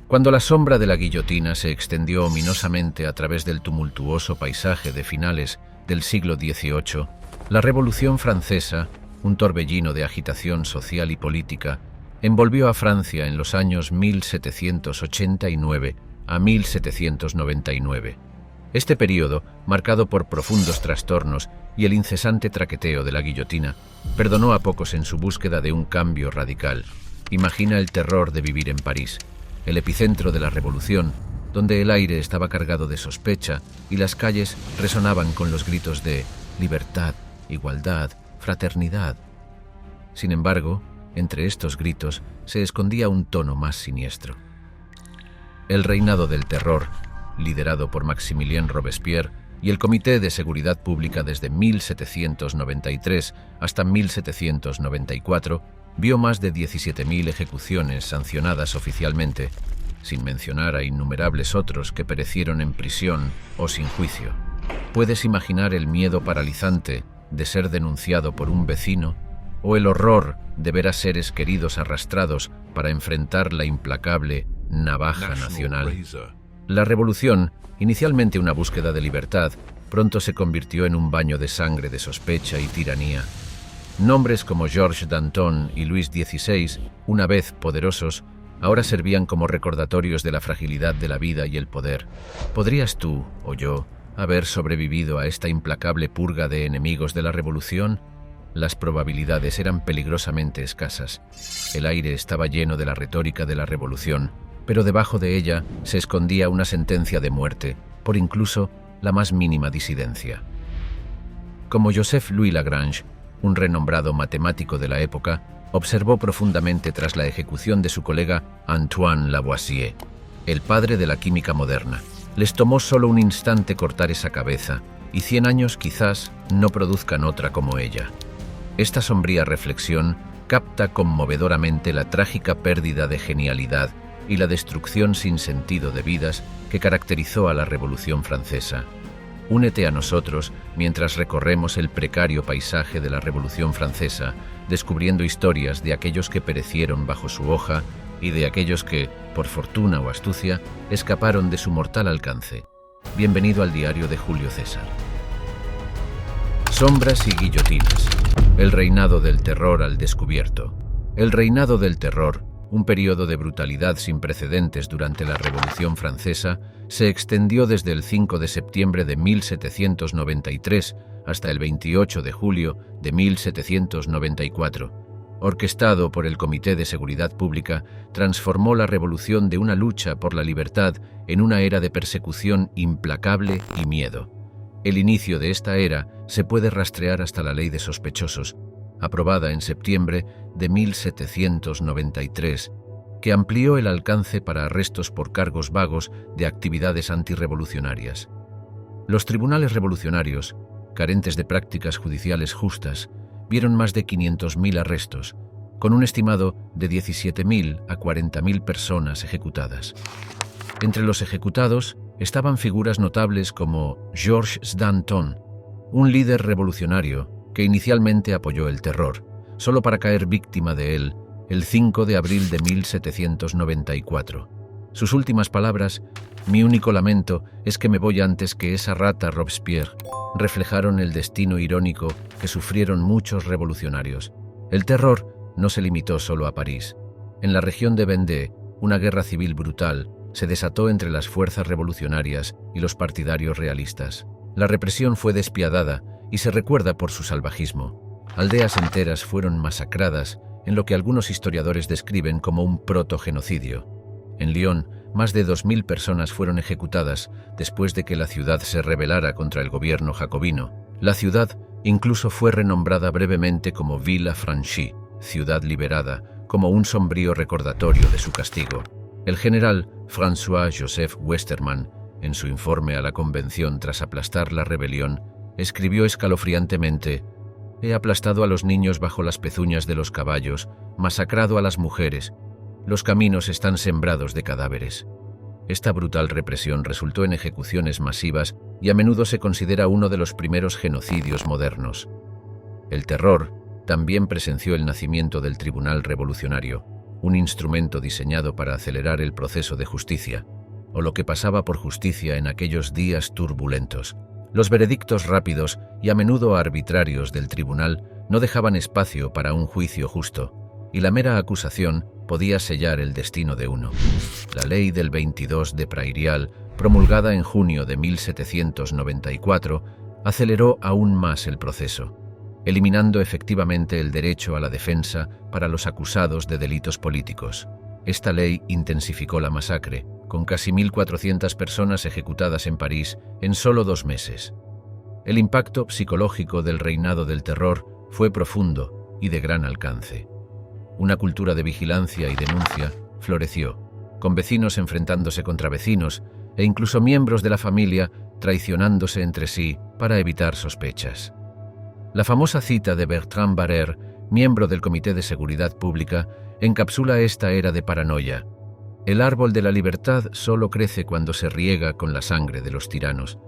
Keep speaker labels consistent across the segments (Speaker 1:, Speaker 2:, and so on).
Speaker 1: Cuando la sombra de la guillotina se extendió ominosamente a través del tumultuoso paisaje de finales del siglo XVIII, la Revolución Francesa, un torbellino de agitación social y política, envolvió a Francia en los años 1789 a 1799. Este período, marcado por profundos trastornos y el incesante traqueteo de la guillotina, perdonó a pocos en su búsqueda de un cambio radical. Imagina el terror de vivir en París, el epicentro de la Revolución, donde el aire estaba cargado de sospecha y las calles resonaban con los gritos de libertad, igualdad, fraternidad. Sin embargo, entre estos gritos se escondía un tono más siniestro. El reinado del terror, liderado por Maximilien Robespierre y el Comité de Seguridad Pública desde 1793 hasta 1794, vio más de 17.000 ejecuciones sancionadas oficialmente, sin mencionar a innumerables otros que perecieron en prisión o sin juicio. ¿Puedes imaginar el miedo paralizante de ser denunciado por un vecino o el horror de ver a seres queridos arrastrados para enfrentar la implacable navaja nacional? La revolución, inicialmente una búsqueda de libertad, pronto se convirtió en un baño de sangre de sospecha y tiranía. Nombres como Georges Danton y Luis XVI, una vez poderosos, ahora servían como recordatorios de la fragilidad de la vida y el poder. ¿Podrías tú, o yo, haber sobrevivido a esta implacable purga de enemigos de la revolución? Las probabilidades eran peligrosamente escasas. El aire estaba lleno de la retórica de la revolución, pero debajo de ella se escondía una sentencia de muerte, por incluso la más mínima disidencia. Como Joseph Louis Lagrange, un renombrado matemático de la época, observó profundamente tras la ejecución de su colega Antoine Lavoisier, el padre de la química moderna. Les tomó solo un instante cortar esa cabeza, y 100 años quizás no produzcan otra como ella. Esta sombría reflexión capta conmovedoramente la trágica pérdida de genialidad y la destrucción sin sentido de vidas que caracterizó a la Revolución Francesa. Únete a nosotros mientras recorremos el precario paisaje de la Revolución Francesa, descubriendo historias de aquellos que perecieron bajo su hoja y de aquellos que, por fortuna o astucia, escaparon de su mortal alcance. Bienvenido al diario de Julio César. Sombras y guillotinas. El reinado del terror al descubierto. El reinado del terror, un periodo de brutalidad sin precedentes durante la Revolución Francesa, se extendió desde el 5 de septiembre de 1793 hasta el 28 de julio de 1794. Orquestado por el Comité de Seguridad Pública, transformó la revolución de una lucha por la libertad en una era de persecución implacable y miedo. El inicio de esta era se puede rastrear hasta la Ley de Sospechosos, aprobada en septiembre de 1793, que amplió el alcance para arrestos por cargos vagos de actividades antirrevolucionarias. Los tribunales revolucionarios, carentes de prácticas judiciales justas, vieron más de 500.000 arrestos, con un estimado de 17.000 a 40.000 personas ejecutadas. Entre los ejecutados estaban figuras notables como Georges Danton, un líder revolucionario que inicialmente apoyó el terror, solo para caer víctima de él el 5 de abril de 1794. Sus últimas palabras, «Mi único lamento es que me voy antes que esa rata Robespierre», reflejaron el destino irónico que sufrieron muchos revolucionarios. El terror no se limitó solo a París. En la región de Vendée, una guerra civil brutal se desató entre las fuerzas revolucionarias y los partidarios realistas. La represión fue despiadada y se recuerda por su salvajismo. Aldeas enteras fueron masacradas en lo que algunos historiadores describen como un protogenocidio. En Lyon, más de 2.000 personas fueron ejecutadas después de que la ciudad se rebelara contra el gobierno jacobino. La ciudad incluso fue renombrada brevemente como Ville Affranchie, ciudad liberada, como un sombrío recordatorio de su castigo. El general François-Joseph Westermann, en su informe a la Convención tras aplastar la rebelión, escribió escalofriantemente: «He aplastado a los niños bajo las pezuñas de los caballos, masacrado a las mujeres. Los caminos están sembrados de cadáveres». Esta brutal represión resultó en ejecuciones masivas y a menudo se considera uno de los primeros genocidios modernos. El terror también presenció el nacimiento del Tribunal Revolucionario, un instrumento diseñado para acelerar el proceso de justicia, o lo que pasaba por justicia en aquellos días turbulentos. Los veredictos rápidos y a menudo arbitrarios del tribunal no dejaban espacio para un juicio justo, y la mera acusación podía sellar el destino de uno. La ley del 22 de Prairial, promulgada en junio de 1794, aceleró aún más el proceso, eliminando efectivamente el derecho a la defensa para los acusados de delitos políticos. Esta ley intensificó la masacre, con casi 1.400 personas ejecutadas en París en solo 2 meses. El impacto psicológico del reinado del terror fue profundo y de gran alcance. Una cultura de vigilancia y denuncia floreció, con vecinos enfrentándose contra vecinos e incluso miembros de la familia traicionándose entre sí para evitar sospechas. La famosa cita de Bertrand Barrère, miembro del Comité de Seguridad Pública, encapsula esta era de paranoia. El árbol de la libertad solo crece cuando se riega con la sangre de los tiranos.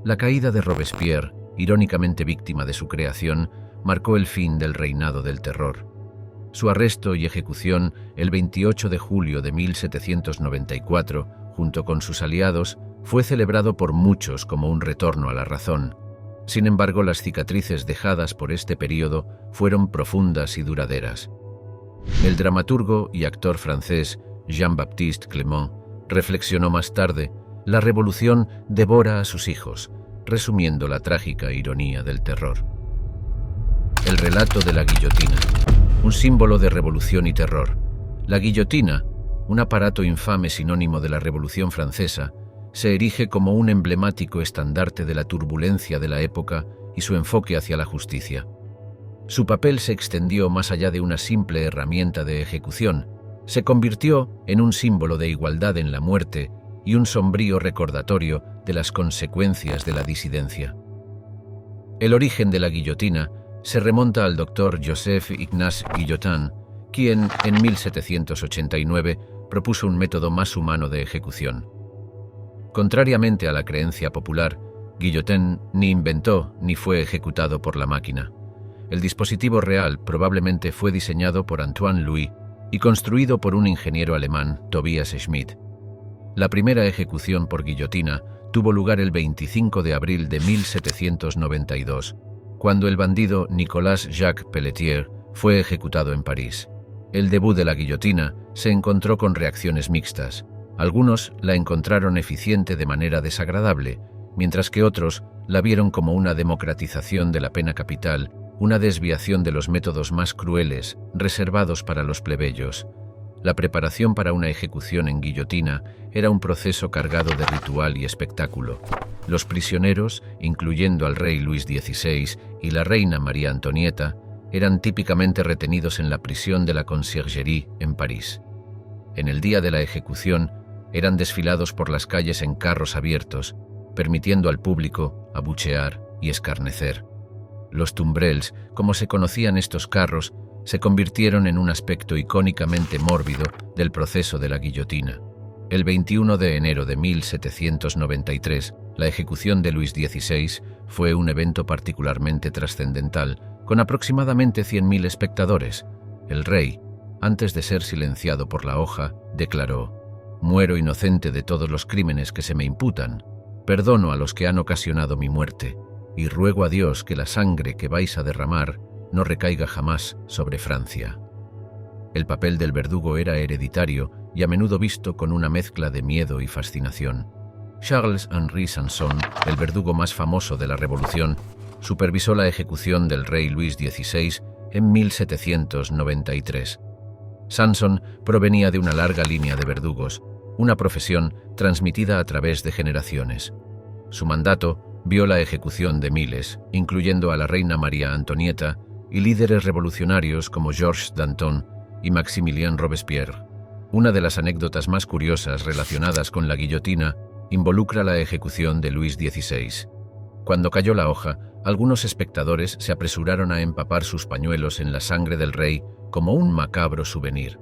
Speaker 1: La caída de Robespierre, irónicamente víctima de su creación, marcó el fin del reinado del terror. Su arresto y ejecución el 28 de julio de 1794, junto con sus aliados, fue celebrado por muchos como un retorno a la razón. Sin embargo, las cicatrices dejadas por este período fueron profundas y duraderas. El dramaturgo y actor francés Jean-Baptiste Clément reflexionó más tarde: la revolución devora a sus hijos, resumiendo la trágica ironía del terror. El relato de la guillotina, un símbolo de revolución y terror. La guillotina, un aparato infame sinónimo de la Revolución Francesa, se erige como un emblemático estandarte de la turbulencia de la época y su enfoque hacia la justicia. Su papel se extendió más allá de una simple herramienta de ejecución, se convirtió en un símbolo de igualdad en la muerte y un sombrío recordatorio de las consecuencias de la disidencia. El origen de la guillotina se remonta al doctor Joseph Ignace Guillotin, quien en 1789 propuso un método más humano de ejecución. Contrariamente a la creencia popular, Guillotin ni inventó ni fue ejecutado por la máquina. El dispositivo real probablemente fue diseñado por Antoine Louis y construido por un ingeniero alemán, Tobias Schmidt. La primera ejecución por guillotina tuvo lugar el 25 de abril de 1792, cuando el bandido Nicolas Jacques Pelletier fue ejecutado en París. El debut de la guillotina se encontró con reacciones mixtas. Algunos la encontraron eficiente de manera desagradable, mientras que otros la vieron como una democratización de la pena capital, una desviación de los métodos más crueles, reservados para los plebeyos. La preparación para una ejecución en guillotina era un proceso cargado de ritual y espectáculo. Los prisioneros, incluyendo al rey Luis XVI y la reina María Antonieta, eran típicamente retenidos en la prisión de la Conciergerie en París. En el día de la ejecución, eran desfilados por las calles en carros abiertos, permitiendo al público abuchear y escarnecer. Los tumbrels, como se conocían estos carros, se convirtieron en un aspecto icónicamente mórbido del proceso de la guillotina. El 21 de enero de 1793, la ejecución de Luis XVI fue un evento particularmente trascendental, con aproximadamente 100.000 espectadores. El rey, antes de ser silenciado por la hoja, declaró: «Muero inocente de todos los crímenes que se me imputan. Perdono a los que han ocasionado mi muerte, y ruego a Dios que la sangre que vais a derramar no recaiga jamás sobre Francia». El papel del verdugo era hereditario y a menudo visto con una mezcla de miedo y fascinación. Charles-Henri Sanson, el verdugo más famoso de la Revolución, supervisó la ejecución del rey Luis XVI en 1793. Sanson provenía de una larga línea de verdugos, una profesión transmitida a través de generaciones. Su mandato vio la ejecución de miles, incluyendo a la reina María Antonieta y líderes revolucionarios como Georges Danton y Maximilien Robespierre. Una de las anécdotas más curiosas relacionadas con la guillotina involucra la ejecución de Luis XVI. Cuando cayó la hoja, algunos espectadores se apresuraron a empapar sus pañuelos en la sangre del rey como un macabro souvenir.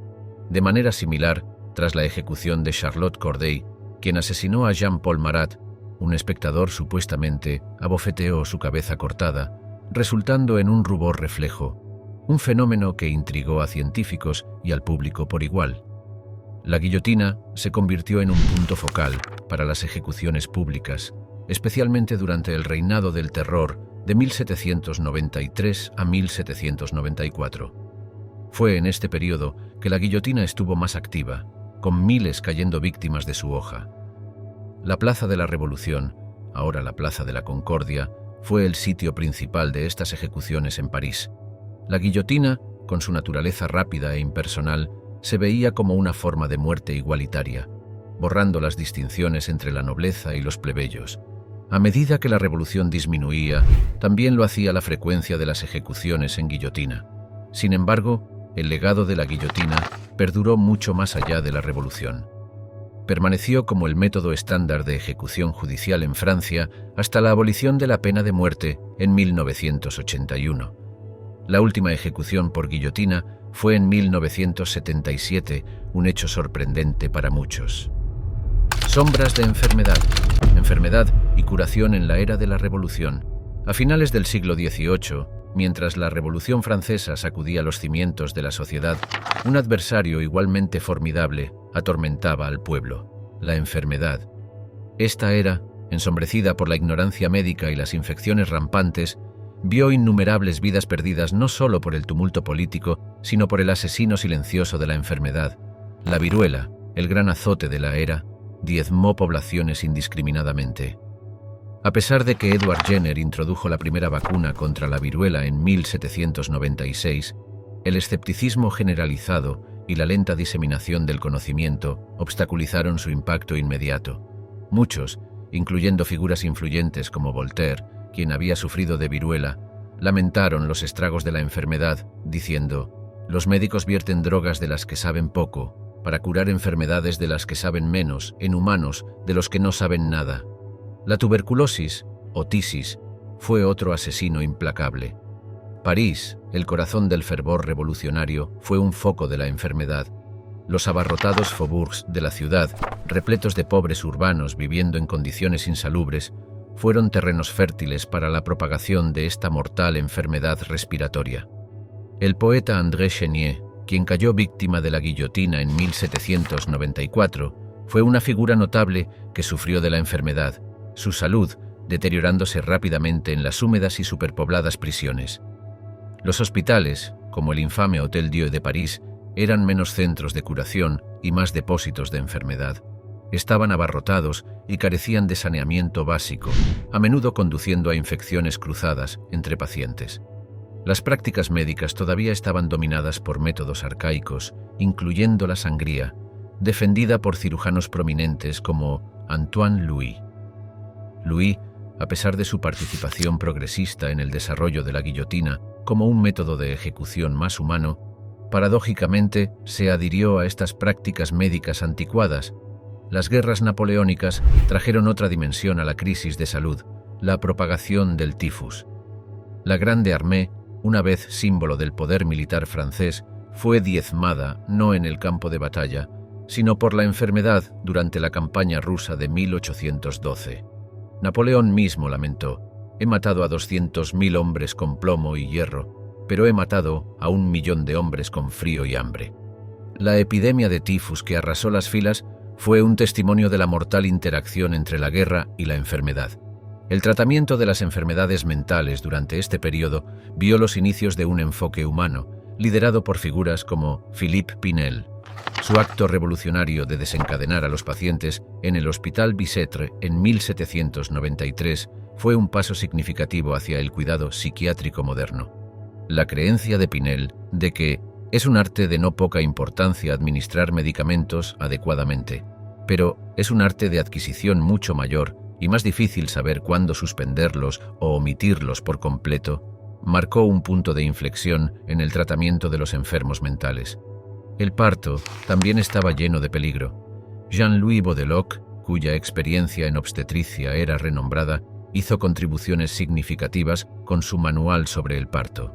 Speaker 1: De manera similar, tras la ejecución de Charlotte Corday, quien asesinó a Jean-Paul Marat, un espectador supuestamente abofeteó su cabeza cortada, resultando en un rubor reflejo. un fenómeno que intrigó a científicos y al público por igual. La guillotina se convirtió en un punto focal para las ejecuciones públicas, especialmente durante el reinado del terror de 1793 a 1794. Fue en este periodo que la guillotina estuvo más activa, con miles cayendo víctimas de su hoja. La Plaza de la Revolución, ahora la Plaza de la Concordia, fue el sitio principal de estas ejecuciones en París. La guillotina, con su naturaleza rápida e impersonal, se veía como una forma de muerte igualitaria, borrando las distinciones entre la nobleza y los plebeyos. A medida que la revolución disminuía, también lo hacía la frecuencia de las ejecuciones en guillotina. Sin embargo, el legado de la guillotina perduró mucho más allá de la revolución. Permaneció como el método estándar de ejecución judicial en Francia hasta la abolición de la pena de muerte en 1981. La última ejecución por guillotina fue en 1977, un hecho sorprendente para muchos. Sombras de enfermedad. Enfermedad y curación en la era de la Revolución. A finales del siglo XVIII, mientras la Revolución Francesa sacudía los cimientos de la sociedad, un adversario igualmente formidable atormentaba al pueblo: la enfermedad. Esta era, ensombrecida por la ignorancia médica y las infecciones rampantes, vio innumerables vidas perdidas no solo por el tumulto político, sino por el asesino silencioso de la enfermedad. La viruela, el gran azote de la era, diezmó poblaciones indiscriminadamente. A pesar de que Edward Jenner introdujo la primera vacuna contra la viruela en 1796, el escepticismo generalizado y la lenta diseminación del conocimiento obstaculizaron su impacto inmediato. Muchos, incluyendo figuras influyentes como Voltaire, quien había sufrido de viruela, lamentaron los estragos de la enfermedad, diciendo: «Los médicos vierten drogas de las que saben poco, para curar enfermedades de las que saben menos, en humanos de los que no saben nada». La tuberculosis, o tisis, fue otro asesino implacable. París, el corazón del fervor revolucionario, fue un foco de la enfermedad. Los abarrotados faubourgs de la ciudad, repletos de pobres urbanos viviendo en condiciones insalubres, fueron terrenos fértiles para la propagación de esta mortal enfermedad respiratoria. El poeta André Chénier, quien cayó víctima de la guillotina en 1794, fue una figura notable que sufrió de la enfermedad, su salud deteriorándose rápidamente en las húmedas y superpobladas prisiones. Los hospitales, como el infame Hôtel Dieu de París, eran menos centros de curación y más depósitos de enfermedad. Estaban abarrotados y carecían de saneamiento básico, a menudo conduciendo a infecciones cruzadas entre pacientes. Las prácticas médicas todavía estaban dominadas por métodos arcaicos, incluyendo la sangría, defendida por cirujanos prominentes como Antoine Louis. Louis, a pesar de su participación progresista en el desarrollo de la guillotina como un método de ejecución más humano, paradójicamente se adhirió a estas prácticas médicas anticuadas. Las guerras napoleónicas trajeron otra dimensión a la crisis de salud: la propagación del tifus. La Grande Armée, una vez símbolo del poder militar francés, fue diezmada no en el campo de batalla, sino por la enfermedad durante la campaña rusa de 1812. Napoleón mismo lamentó: «He matado a 200.000 hombres con plomo y hierro, pero he matado a 1 millón de hombres con frío y hambre». La epidemia de tifus que arrasó las filas fue un testimonio de la mortal interacción entre la guerra y la enfermedad. El tratamiento de las enfermedades mentales durante este periodo vio los inicios de un enfoque humano, liderado por figuras como Philippe Pinel. Su acto revolucionario de desencadenar a los pacientes en el Hospital Bicêtre en 1793 fue un paso significativo hacia el cuidado psiquiátrico moderno. La creencia de Pinel de que es un arte de no poca importancia administrar medicamentos adecuadamente, pero es un arte de adquisición mucho mayor y más difícil saber cuándo suspenderlos o omitirlos por completo, marcó un punto de inflexión en el tratamiento de los enfermos mentales. El parto también estaba lleno de peligro. Jean-Louis Baudeloc, cuya experiencia en obstetricia era renombrada, hizo contribuciones significativas con su manual sobre el parto.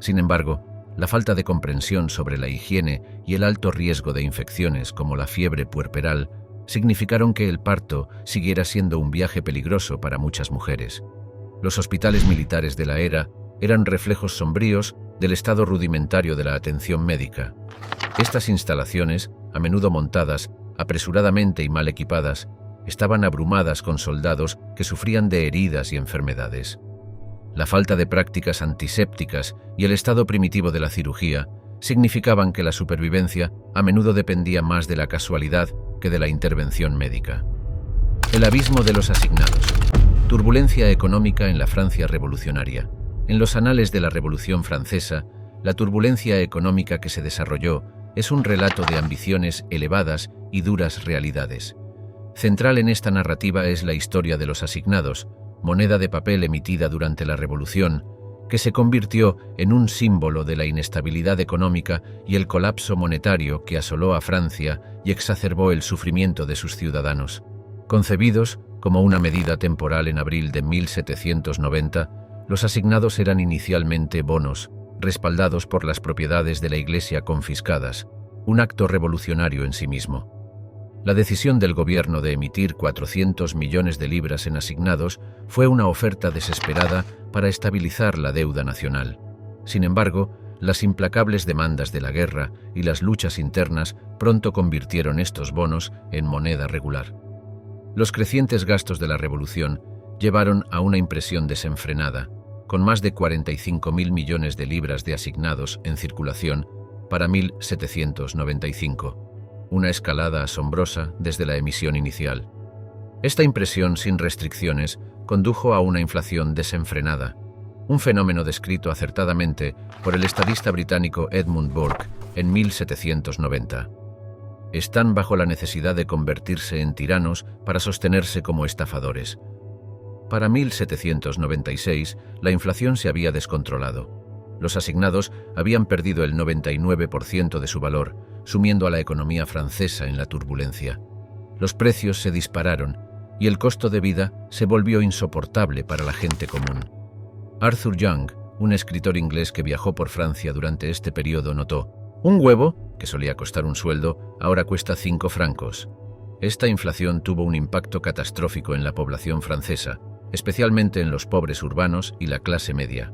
Speaker 1: Sin embargo, la falta de comprensión sobre la higiene y el alto riesgo de infecciones como la fiebre puerperal significaron que el parto siguiera siendo un viaje peligroso para muchas mujeres. Los hospitales militares de la era eran reflejos sombríos del estado rudimentario de la atención médica. Estas instalaciones, a menudo montadas, apresuradamente y mal equipadas, estaban abrumadas con soldados que sufrían de heridas y enfermedades. La falta de prácticas antisépticas y el estado primitivo de la cirugía significaban que la supervivencia a menudo dependía más de la casualidad que de la intervención médica. El abismo de los asignados. Turbulencia económica en la Francia revolucionaria. En los anales de la Revolución Francesa, la turbulencia económica que se desarrolló es un relato de ambiciones elevadas y duras realidades. Central en esta narrativa es la historia de los asignados, moneda de papel emitida durante la Revolución, que se convirtió en un símbolo de la inestabilidad económica y el colapso monetario que asoló a Francia y exacerbó el sufrimiento de sus ciudadanos. Concebidos como una medida temporal en abril de 1790, los asignados eran inicialmente bonos, respaldados por las propiedades de la Iglesia confiscadas, un acto revolucionario en sí mismo. La decisión del gobierno de emitir 400 millones de libras en asignados fue una oferta desesperada para estabilizar la deuda nacional. Sin embargo, las implacables demandas de la guerra y las luchas internas pronto convirtieron estos bonos en moneda regular. Los crecientes gastos de la revolución llevaron a una impresión desenfrenada, con más de 45.000 millones de libras de asignados en circulación para 1795, una escalada asombrosa desde la emisión inicial. Esta impresión sin restricciones condujo a una inflación desenfrenada, un fenómeno descrito acertadamente por el estadista británico Edmund Burke en 1790. Están bajo la necesidad de convertirse en tiranos para sostenerse como estafadores. Para 1796, la inflación se había descontrolado. Los asignados habían perdido el 99% de su valor, sumiendo a la economía francesa en la turbulencia. Los precios se dispararon y el costo de vida se volvió insoportable para la gente común. Arthur Young, un escritor inglés que viajó por Francia durante este periodo, notó: un huevo, que solía costar un sueldo, ahora cuesta 5 francos. Esta inflación tuvo un impacto catastrófico en la población francesa, especialmente en los pobres urbanos y la clase media.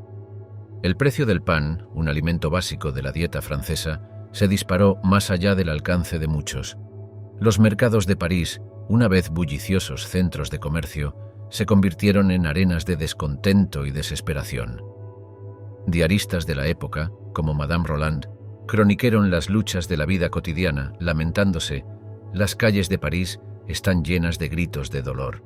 Speaker 1: El precio del pan, un alimento básico de la dieta francesa, se disparó más allá del alcance de muchos. Los mercados de París, una vez bulliciosos centros de comercio, se convirtieron en arenas de descontento y desesperación. Diaristas de la época, como Madame Roland, croniqueron las luchas de la vida cotidiana, lamentándose: las calles de París están llenas de gritos de dolor.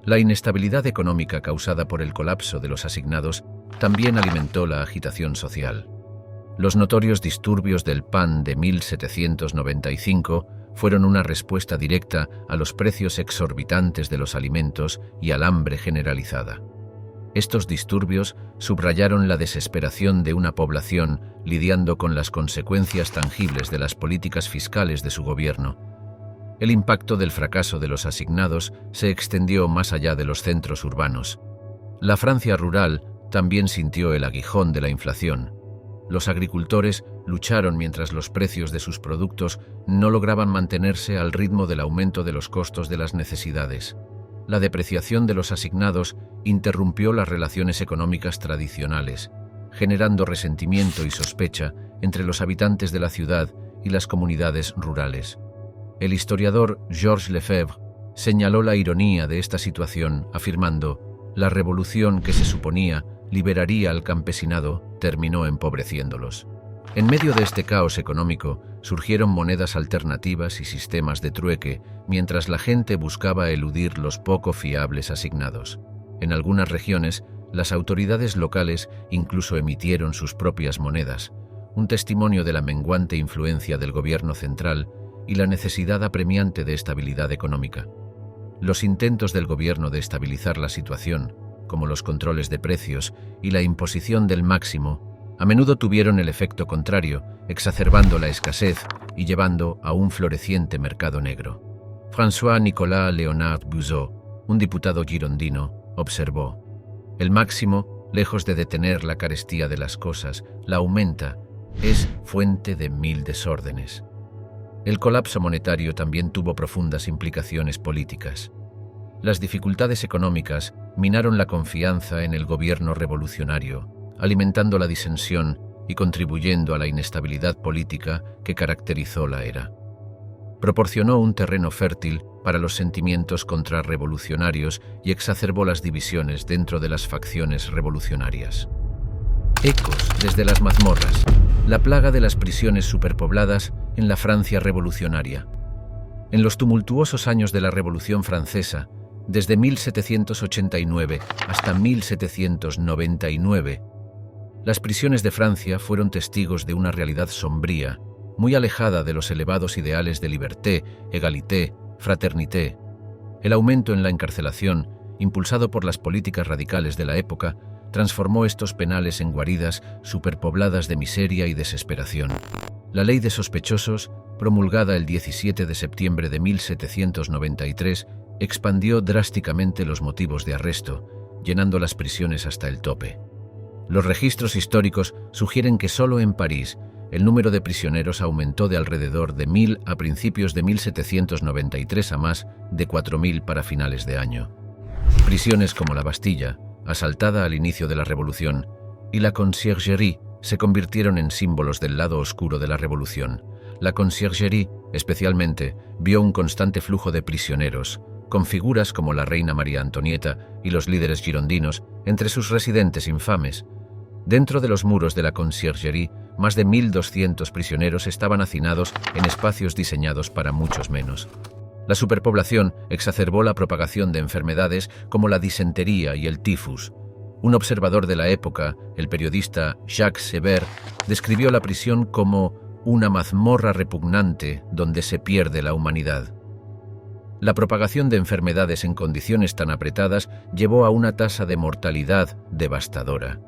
Speaker 1: La inestabilidad económica causada por el colapso de los asignados también alimentó la agitación social. Los notorios disturbios del pan de 1795 fueron una respuesta directa a los precios exorbitantes de los alimentos y al hambre generalizada. Estos disturbios subrayaron la desesperación de una población lidiando con las consecuencias tangibles de las políticas fiscales de su gobierno. El impacto del fracaso de los asignados se extendió más allá de los centros urbanos. La Francia rural también sintió el aguijón de la inflación. Los agricultores lucharon mientras los precios de sus productos no lograban mantenerse al ritmo del aumento de los costos de las necesidades. La depreciación de los asignados interrumpió las relaciones económicas tradicionales, generando resentimiento y sospecha entre los habitantes de la ciudad y las comunidades rurales. El historiador Georges Lefebvre señaló la ironía de esta situación, afirmando: la revolución que se suponía liberaría al campesinado terminó empobreciéndolos. En medio de este caos económico surgieron monedas alternativas y sistemas de trueque, mientras la gente buscaba eludir los poco fiables asignados. En algunas regiones, las autoridades locales incluso emitieron sus propias monedas, un testimonio de la menguante influencia del gobierno central y la necesidad apremiante de estabilidad económica. Los intentos del gobierno de estabilizar la situación, como los controles de precios y la imposición del máximo, a menudo tuvieron el efecto contrario, exacerbando la escasez y llevando a un floreciente mercado negro. François-Nicolas Léonard Buzot, un diputado girondino, observó: el máximo, lejos de detener la carestía de las cosas, la aumenta, es fuente de 1000 desórdenes. El colapso monetario también tuvo profundas implicaciones políticas. Las dificultades económicas minaron la confianza en el gobierno revolucionario, alimentando la disensión y contribuyendo a la inestabilidad política que caracterizó la era. Proporcionó un terreno fértil para los sentimientos contrarrevolucionarios y exacerbó las divisiones dentro de las facciones revolucionarias. Ecos desde las mazmorras, la plaga de las prisiones superpobladas en la Francia revolucionaria. En los tumultuosos años de la Revolución Francesa, desde 1789 hasta 1799, las prisiones de Francia fueron testigos de una realidad sombría, muy alejada de los elevados ideales de liberté, égalité, fraternité. El aumento en la encarcelación, impulsado por las políticas radicales de la época, transformó estos penales en guaridas superpobladas de miseria y desesperación. La Ley de Sospechosos, promulgada el 17 de septiembre de 1793, expandió drásticamente los motivos de arresto, llenando las prisiones hasta el tope. Los registros históricos sugieren que solo en París el número de prisioneros aumentó de alrededor de 1.000 a principios de 1793 a más de 4.000 para finales de año. Prisiones como la Bastilla, asaltada al inicio de la Revolución, y la Conciergerie se convirtieron en símbolos del lado oscuro de la Revolución. La Conciergerie, especialmente, vio un constante flujo de prisioneros, con figuras como la reina María Antonieta y los líderes girondinos entre sus residentes infames. Dentro de los muros de la Conciergerie, más de 1.200 prisioneros estaban hacinados en espacios diseñados para muchos menos. La superpoblación exacerbó la propagación de enfermedades como la disentería y el tifus. Un observador de la época, el periodista Jacques Sévère, describió la prisión como una mazmorra repugnante donde se pierde la humanidad. La propagación de enfermedades en condiciones tan apretadas llevó a una tasa de mortalidad devastadora.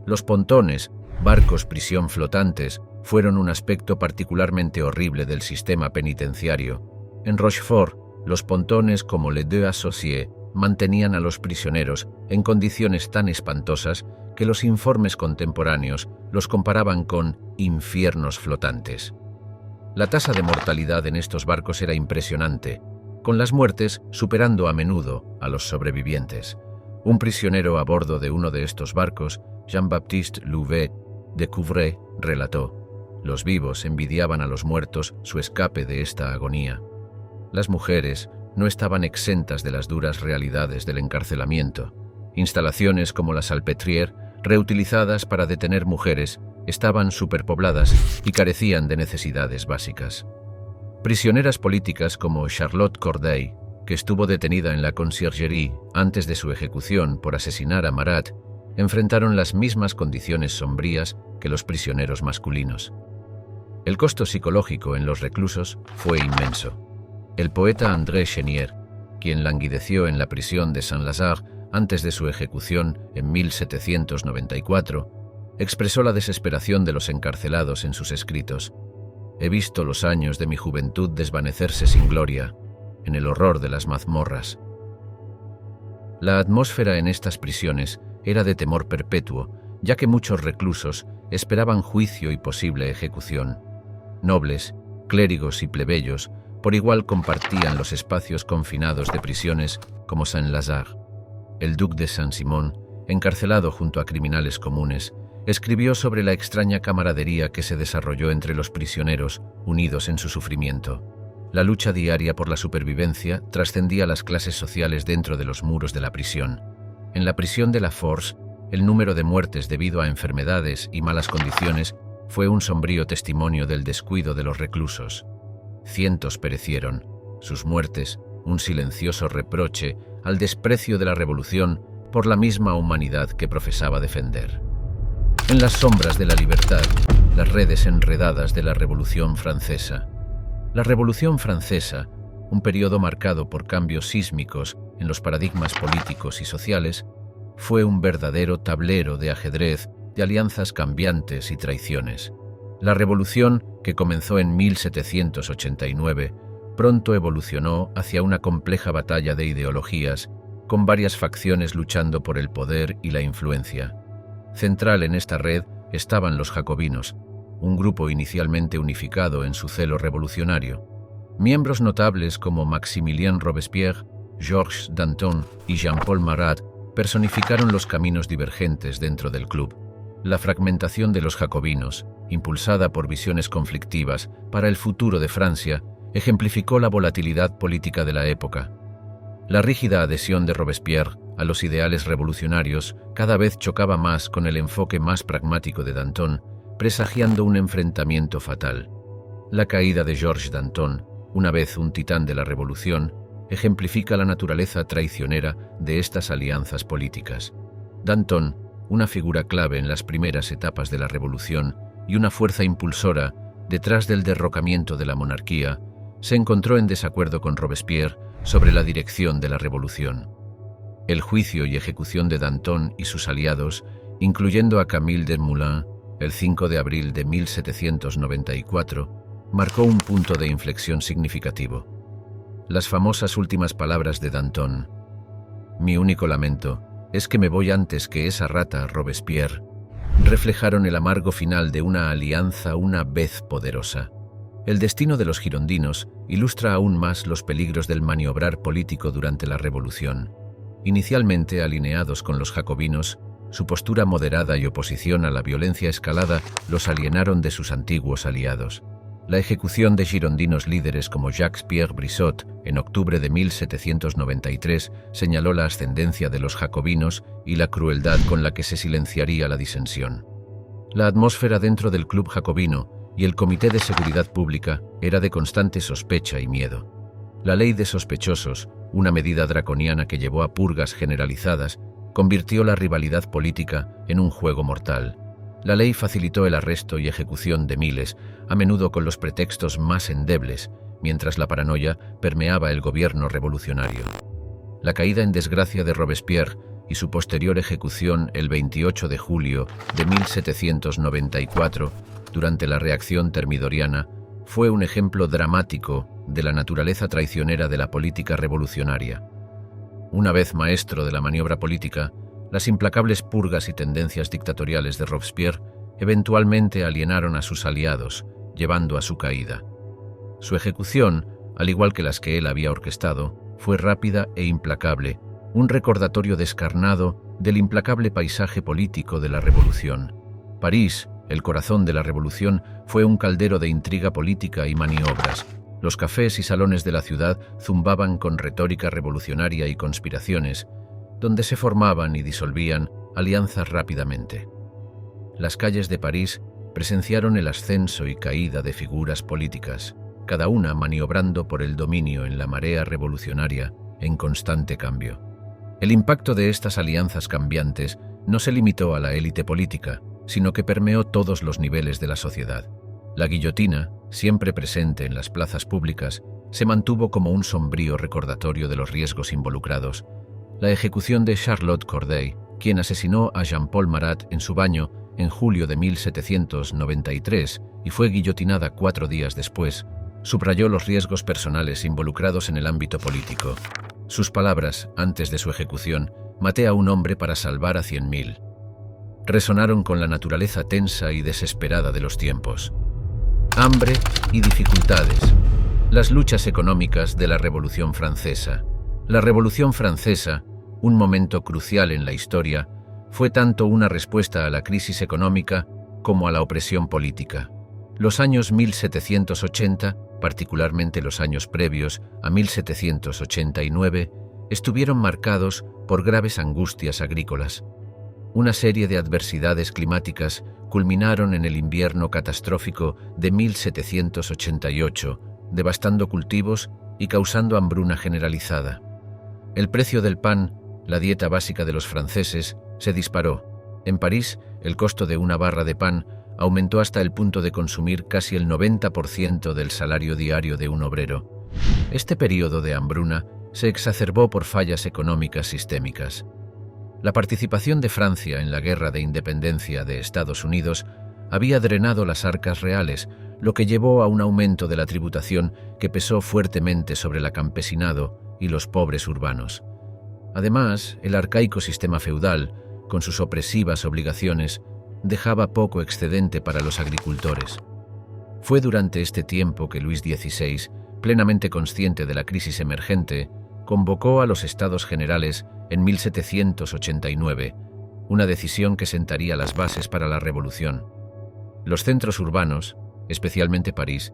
Speaker 1: Los pontones, barcos prisión flotantes, fueron un aspecto particularmente horrible del sistema penitenciario. En Rochefort, los pontones como Les Deux Associés mantenían a los prisioneros en condiciones tan espantosas que los informes contemporáneos los comparaban con infiernos flotantes. La tasa de mortalidad en estos barcos era impresionante, con las muertes superando a menudo a los sobrevivientes. Un prisionero a bordo de uno de estos barcos, Jean-Baptiste Louvet de Couvray, relató: «Los vivos envidiaban a los muertos su escape de esta agonía. Las mujeres no estaban exentas de las duras realidades del encarcelamiento. Instalaciones como la Salpêtrière, reutilizadas para detener mujeres, estaban superpobladas y carecían de necesidades básicas». Prisioneras políticas como Charlotte Corday, que estuvo detenida en la Conciergerie antes de su ejecución por asesinar a Marat, enfrentaron las mismas condiciones sombrías que los prisioneros masculinos. El costo psicológico en los reclusos fue inmenso. El poeta André Chenier, quien languideció en la prisión de Saint-Lazare antes de su ejecución en 1794, expresó la desesperación de los encarcelados en sus escritos: «He visto los años de mi juventud desvanecerse sin gloria, en el horror de las mazmorras». La atmósfera en estas prisiones era de temor perpetuo, ya que muchos reclusos esperaban juicio y posible ejecución. Nobles, clérigos y plebeyos por igual compartían los espacios confinados de prisiones como Saint-Lazare. El duque de Saint-Simon, encarcelado junto a criminales comunes, escribió sobre la extraña camaradería que se desarrolló entre los prisioneros, unidos en su sufrimiento. La lucha diaria por la supervivencia trascendía las clases sociales dentro de los muros de la prisión. En la prisión de la Force, el número de muertes debido a enfermedades y malas condiciones fue un sombrío testimonio del descuido de los reclusos. Cientos perecieron, sus muertes, un silencioso reproche al desprecio de la revolución por la misma humanidad que profesaba defender. En las sombras de la libertad, las redes enredadas de la Revolución Francesa. La Revolución Francesa, un periodo marcado por cambios sísmicos en los paradigmas políticos y sociales, fue un verdadero tablero de ajedrez de alianzas cambiantes y traiciones. La revolución, que comenzó en 1789, pronto evolucionó hacia una compleja batalla de ideologías, con varias facciones luchando por el poder y la influencia. Central en esta red estaban los jacobinos, un grupo inicialmente unificado en su celo revolucionario. Miembros notables como Maximilien Robespierre, Georges Danton y Jean-Paul Marat personificaron los caminos divergentes dentro del club. La fragmentación de los jacobinos, impulsada por visiones conflictivas para el futuro de Francia, ejemplificó la volatilidad política de la época. La rígida adhesión de Robespierre a los ideales revolucionarios cada vez chocaba más con el enfoque más pragmático de Danton, presagiando un enfrentamiento fatal. La caída de Georges Danton, una vez un titán de la revolución, ejemplifica la naturaleza traicionera de estas alianzas políticas. Danton, una figura clave en las primeras etapas de la revolución y una fuerza impulsora detrás del derrocamiento de la monarquía, se encontró en desacuerdo con Robespierre sobre la dirección de la revolución. El juicio y ejecución de Danton y sus aliados, incluyendo a Camille Desmoulins, el 5 de abril de 1794, marcó un punto de inflexión significativo. Las famosas últimas palabras de Danton, «Mi único lamento es que me voy antes que esa rata Robespierre», reflejaron el amargo final de una alianza una vez poderosa. El destino de los girondinos ilustra aún más los peligros del maniobrar político durante la Revolución. Inicialmente alineados con los jacobinos, su postura moderada y oposición a la violencia escalada los alienaron de sus antiguos aliados. La ejecución de girondinos líderes como Jacques-Pierre Brissot en octubre de 1793 señaló la ascendencia de los jacobinos y la crueldad con la que se silenciaría la disensión. La atmósfera dentro del club jacobino y el Comité de Seguridad Pública era de constante sospecha y miedo. La ley de sospechosos, una medida draconiana que llevó a purgas generalizadas, convirtió la rivalidad política en un juego mortal. La ley facilitó el arresto y ejecución de miles, a menudo con los pretextos más endebles, mientras la paranoia permeaba el gobierno revolucionario. La caída en desgracia de Robespierre y su posterior ejecución el 28 de julio de 1794, durante la reacción termidoriana, fue un ejemplo dramático de la naturaleza traicionera de la política revolucionaria. Una vez maestro de la maniobra política, las implacables purgas y tendencias dictatoriales de Robespierre eventualmente alienaron a sus aliados, llevando a su caída. Su ejecución, al igual que las que él había orquestado, fue rápida e implacable, un recordatorio descarnado del implacable paisaje político de la Revolución. París, el corazón de la Revolución, fue un caldero de intriga política y maniobras. Los cafés y salones de la ciudad zumbaban con retórica revolucionaria y conspiraciones, donde se formaban y disolvían alianzas rápidamente. Las calles de París presenciaron el ascenso y caída de figuras políticas, cada una maniobrando por el dominio en la marea revolucionaria en constante cambio. El impacto de estas alianzas cambiantes no se limitó a la élite política, sino que permeó todos los niveles de la sociedad. La guillotina, siempre presente en las plazas públicas, se mantuvo como un sombrío recordatorio de los riesgos involucrados. La ejecución de Charlotte Corday, quien asesinó a Jean-Paul Marat en su baño en julio de 1793 y fue guillotinada 4 días después, subrayó los riesgos personales involucrados en el ámbito político. Sus palabras, antes de su ejecución, «Maté a un hombre para salvar a 100.000», resonaron con la naturaleza tensa y desesperada de los tiempos. Hambre y dificultades. Las luchas económicas de la Revolución Francesa. La Revolución Francesa, un momento crucial en la historia, fue tanto una respuesta a la crisis económica como a la opresión política. Los años 1780, particularmente los años previos a 1789, estuvieron marcados por graves angustias agrícolas. Una serie de adversidades climáticas culminaron en el invierno catastrófico de 1788, devastando cultivos y causando hambruna generalizada. El precio del pan, la dieta básica de los franceses, se disparó. En París, el costo de una barra de pan aumentó hasta el punto de consumir casi el 90% del salario diario de un obrero. Este periodo de hambruna se exacerbó por fallas económicas sistémicas. La participación de Francia en la Guerra de Independencia de Estados Unidos había drenado las arcas reales, lo que llevó a un aumento de la tributación que pesó fuertemente sobre el campesinado y los pobres urbanos. Además, el arcaico sistema feudal, con sus opresivas obligaciones, dejaba poco excedente para los agricultores. Fue durante este tiempo que Luis XVI, plenamente consciente de la crisis emergente, convocó a los Estados Generales en 1789, una decisión que sentaría las bases para la revolución. Los centros urbanos, especialmente París,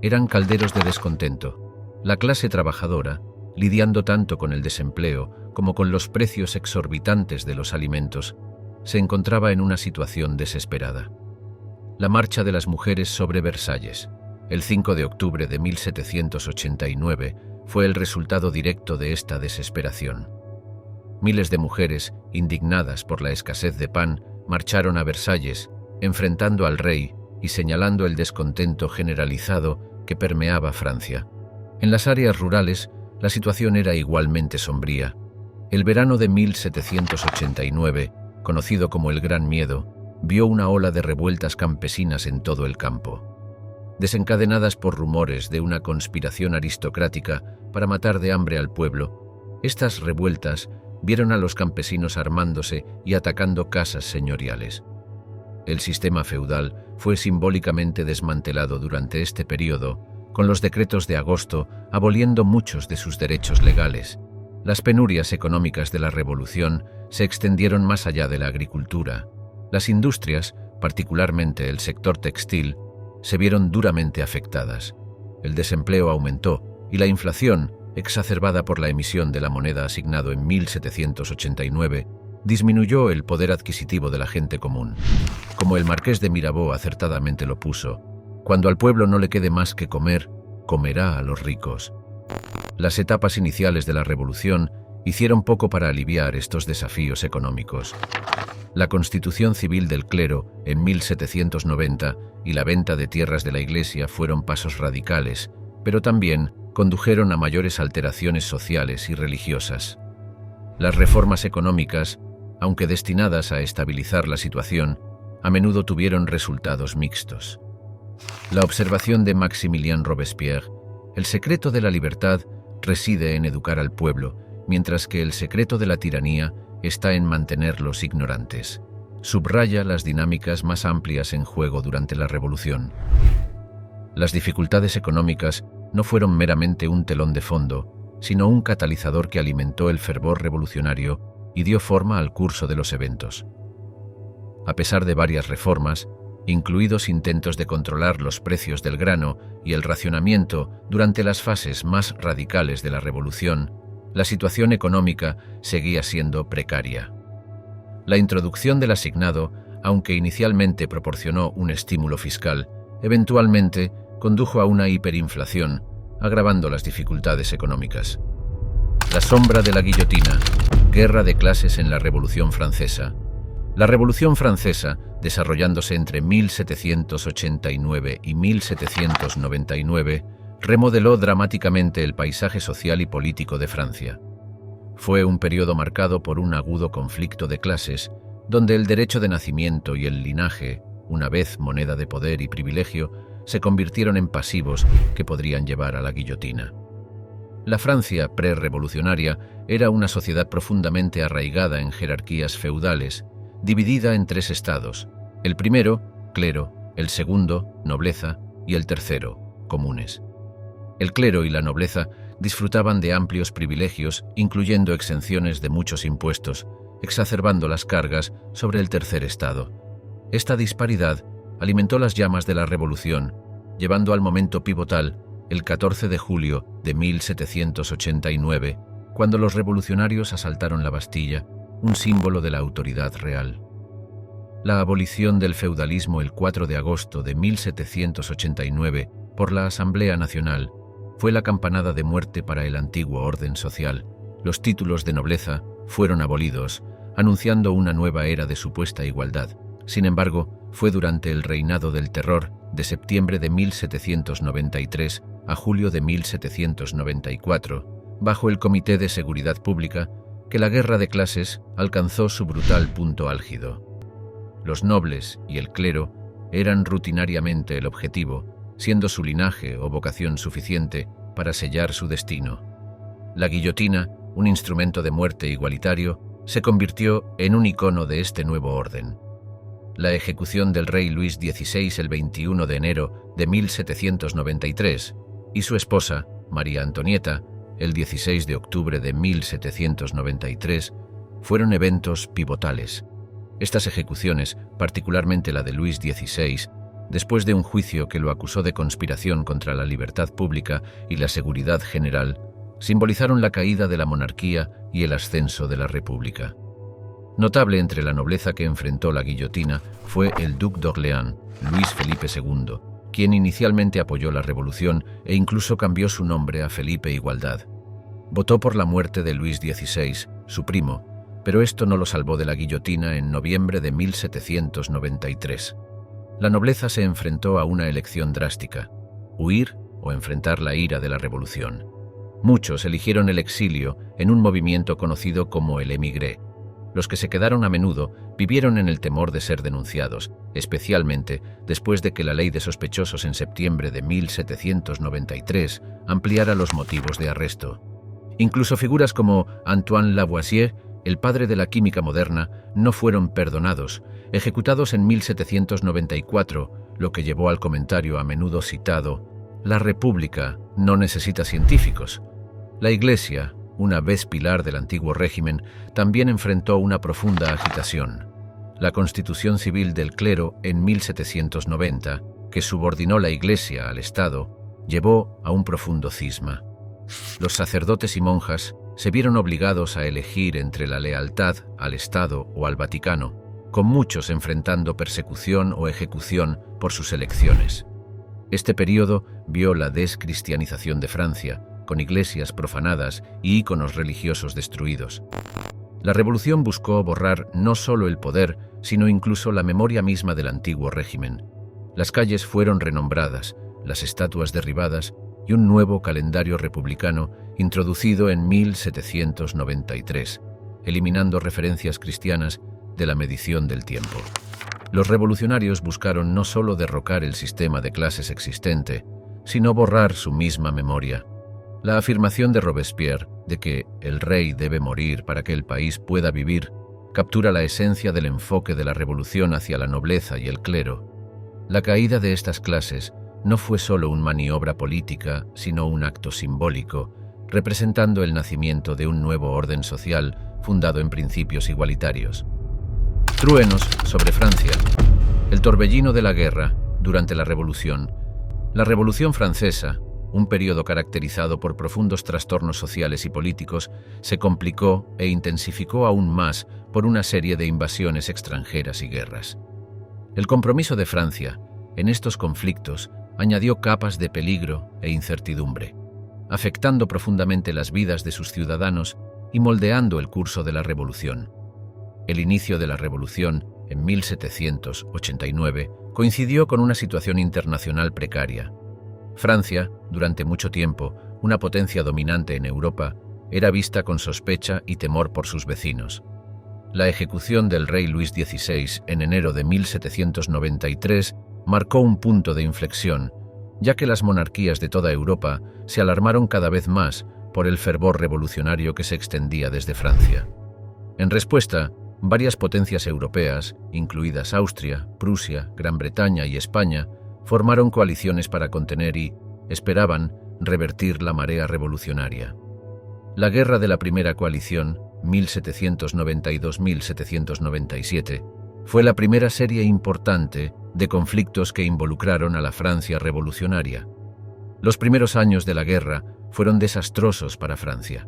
Speaker 1: eran calderos de descontento. La clase trabajadora, lidiando tanto con el desempleo como con los precios exorbitantes de los alimentos, se encontraba en una situación desesperada. La marcha de las mujeres sobre Versalles, el 5 de octubre de 1789, fue el resultado directo de esta desesperación. Miles de mujeres, indignadas por la escasez de pan, marcharon a Versalles, enfrentando al rey y señalando el descontento generalizado que permeaba Francia. En las áreas rurales, la situación era igualmente sombría. El verano de 1789, conocido como el Gran Miedo, vio una ola de revueltas campesinas en todo el campo. Desencadenadas por rumores de una conspiración aristocrática para matar de hambre al pueblo, estas revueltas vieron a los campesinos armándose y atacando casas señoriales. El sistema feudal fue simbólicamente desmantelado durante este periodo, con los decretos de agosto aboliendo muchos de sus derechos legales. Las penurias económicas de la Revolución se extendieron más allá de la agricultura. Las industrias, particularmente el sector textil, se vieron duramente afectadas. El desempleo aumentó y la inflación, exacerbada por la emisión de la moneda asignado en 1789, disminuyó el poder adquisitivo de la gente común. Como el marqués de Mirabeau acertadamente lo puso, cuando al pueblo no le quede más que comer, comerá a los ricos. Las etapas iniciales de la Revolución hicieron poco para aliviar estos desafíos económicos. La constitución civil del clero en 1790 y la venta de tierras de la Iglesia fueron pasos radicales, pero también condujeron a mayores alteraciones sociales y religiosas. Las reformas económicas, aunque destinadas a estabilizar la situación, a menudo tuvieron resultados mixtos. La observación de Maximilien Robespierre: el secreto de la libertad reside en educar al pueblo, mientras que el secreto de la tiranía está en mantenerlos ignorantes. Subraya las dinámicas más amplias en juego durante la Revolución. Las dificultades económicas no fueron meramente un telón de fondo, sino un catalizador que alimentó el fervor revolucionario y dio forma al curso de los eventos. A pesar de varias reformas, incluidos intentos de controlar los precios del grano y el racionamiento durante las fases más radicales de la Revolución, la situación económica seguía siendo precaria. La introducción del asignado, aunque inicialmente proporcionó un estímulo fiscal, eventualmente condujo a una hiperinflación, agravando las dificultades económicas. La sombra de la guillotina, guerra de clases en la Revolución Francesa. La Revolución Francesa, desarrollándose entre 1789 y 1799, remodeló dramáticamente el paisaje social y político de Francia. Fue un periodo marcado por un agudo conflicto de clases, donde el derecho de nacimiento y el linaje, una vez moneda de poder y privilegio, se convirtieron en pasivos que podrían llevar a la guillotina. La Francia prerrevolucionaria era una sociedad profundamente arraigada en jerarquías feudales, dividida en tres estados: el primero, clero; el segundo, nobleza; y el tercero, comunes. El clero y la nobleza disfrutaban de amplios privilegios, incluyendo exenciones de muchos impuestos, exacerbando las cargas sobre el tercer estado. Esta disparidad alimentó las llamas de la Revolución, llevando al momento pivotal el 14 de julio de 1789, cuando los revolucionarios asaltaron la Bastilla, un símbolo de la autoridad real. La abolición del feudalismo el 4 de agosto de 1789 por la Asamblea Nacional fue la campanada de muerte para el antiguo orden social. Los títulos de nobleza fueron abolidos, anunciando una nueva era de supuesta igualdad. Sin embargo, fue durante el reinado del terror, de septiembre de 1793 a julio de 1794, bajo el Comité de Seguridad Pública, que la guerra de clases alcanzó su brutal punto álgido. Los nobles y el clero eran rutinariamente el objetivo, siendo su linaje o vocación suficiente para sellar su destino. La guillotina, un instrumento de muerte igualitario, se convirtió en un icono de este nuevo orden. La ejecución del rey Luis XVI el 21 de enero de 1793 y su esposa, María Antonieta, el 16 de octubre de 1793, fueron eventos pivotales. Estas ejecuciones, particularmente la de Luis XVI, después de un juicio que lo acusó de conspiración contra la libertad pública y la seguridad general, simbolizaron la caída de la monarquía y el ascenso de la república. Notable entre la nobleza que enfrentó la guillotina fue el duque d'Orléans, Luis Felipe II, quien inicialmente apoyó la revolución e incluso cambió su nombre a Felipe Igualdad. Votó por la muerte de Luis XVI, su primo, pero esto no lo salvó de la guillotina en noviembre de 1793. La nobleza se enfrentó a una elección drástica: huir o enfrentar la ira de la revolución. Muchos eligieron el exilio en un movimiento conocido como el émigré. Los que se quedaron a menudo vivieron en el temor de ser denunciados, especialmente después de que la ley de sospechosos en septiembre de 1793 ampliara los motivos de arresto. Incluso figuras como Antoine Lavoisier, el padre de la química moderna, no fueron perdonados, ejecutados en 1794, lo que llevó al comentario a menudo citado: «La República no necesita científicos». La Iglesia, una vez pilar del antiguo régimen, también enfrentó una profunda agitación. La Constitución Civil del Clero en 1790, que subordinó la Iglesia al Estado, llevó a un profundo cisma. Los sacerdotes y monjas se vieron obligados a elegir entre la lealtad al Estado o al Vaticano, con muchos enfrentando persecución o ejecución por sus elecciones. Este período vio la descristianización de Francia, con iglesias profanadas y íconos religiosos destruidos. La revolución buscó borrar no solo el poder, sino incluso la memoria misma del antiguo régimen. Las calles fueron renombradas, las estatuas derribadas y un nuevo calendario republicano introducido en 1793, eliminando referencias cristianas de la medición del tiempo. Los revolucionarios buscaron no solo derrocar el sistema de clases existente, sino borrar su misma memoria. La afirmación de Robespierre de que el rey debe morir para que el país pueda vivir captura la esencia del enfoque de la revolución hacia la nobleza y el clero. La caída de estas clases no fue solo una maniobra política, sino un acto simbólico, representando el nacimiento de un nuevo orden social fundado en principios igualitarios. Truenos sobre Francia. El torbellino de la guerra durante la Revolución. La Revolución Francesa, un periodo caracterizado por profundos trastornos sociales y políticos, se complicó e intensificó aún más por una serie de invasiones extranjeras y guerras. El compromiso de Francia en estos conflictos añadió capas de peligro e incertidumbre, afectando profundamente las vidas de sus ciudadanos y moldeando el curso de la revolución. El inicio de la revolución, en 1789, coincidió con una situación internacional precaria. Francia, durante mucho tiempo, una potencia dominante en Europa, era vista con sospecha y temor por sus vecinos. La ejecución del rey Luis XVI en enero de 1793 marcó un punto de inflexión, ya que las monarquías de toda Europa se alarmaron cada vez más por el fervor revolucionario que se extendía desde Francia. En respuesta, varias potencias europeas, incluidas Austria, Prusia, Gran Bretaña y España, formaron coaliciones para contener y, esperaban, revertir la marea revolucionaria. La Guerra de la Primera Coalición, 1792-1797, fue la primera serie importante de conflictos que involucraron a la Francia revolucionaria. Los primeros años de la guerra fueron desastrosos para Francia.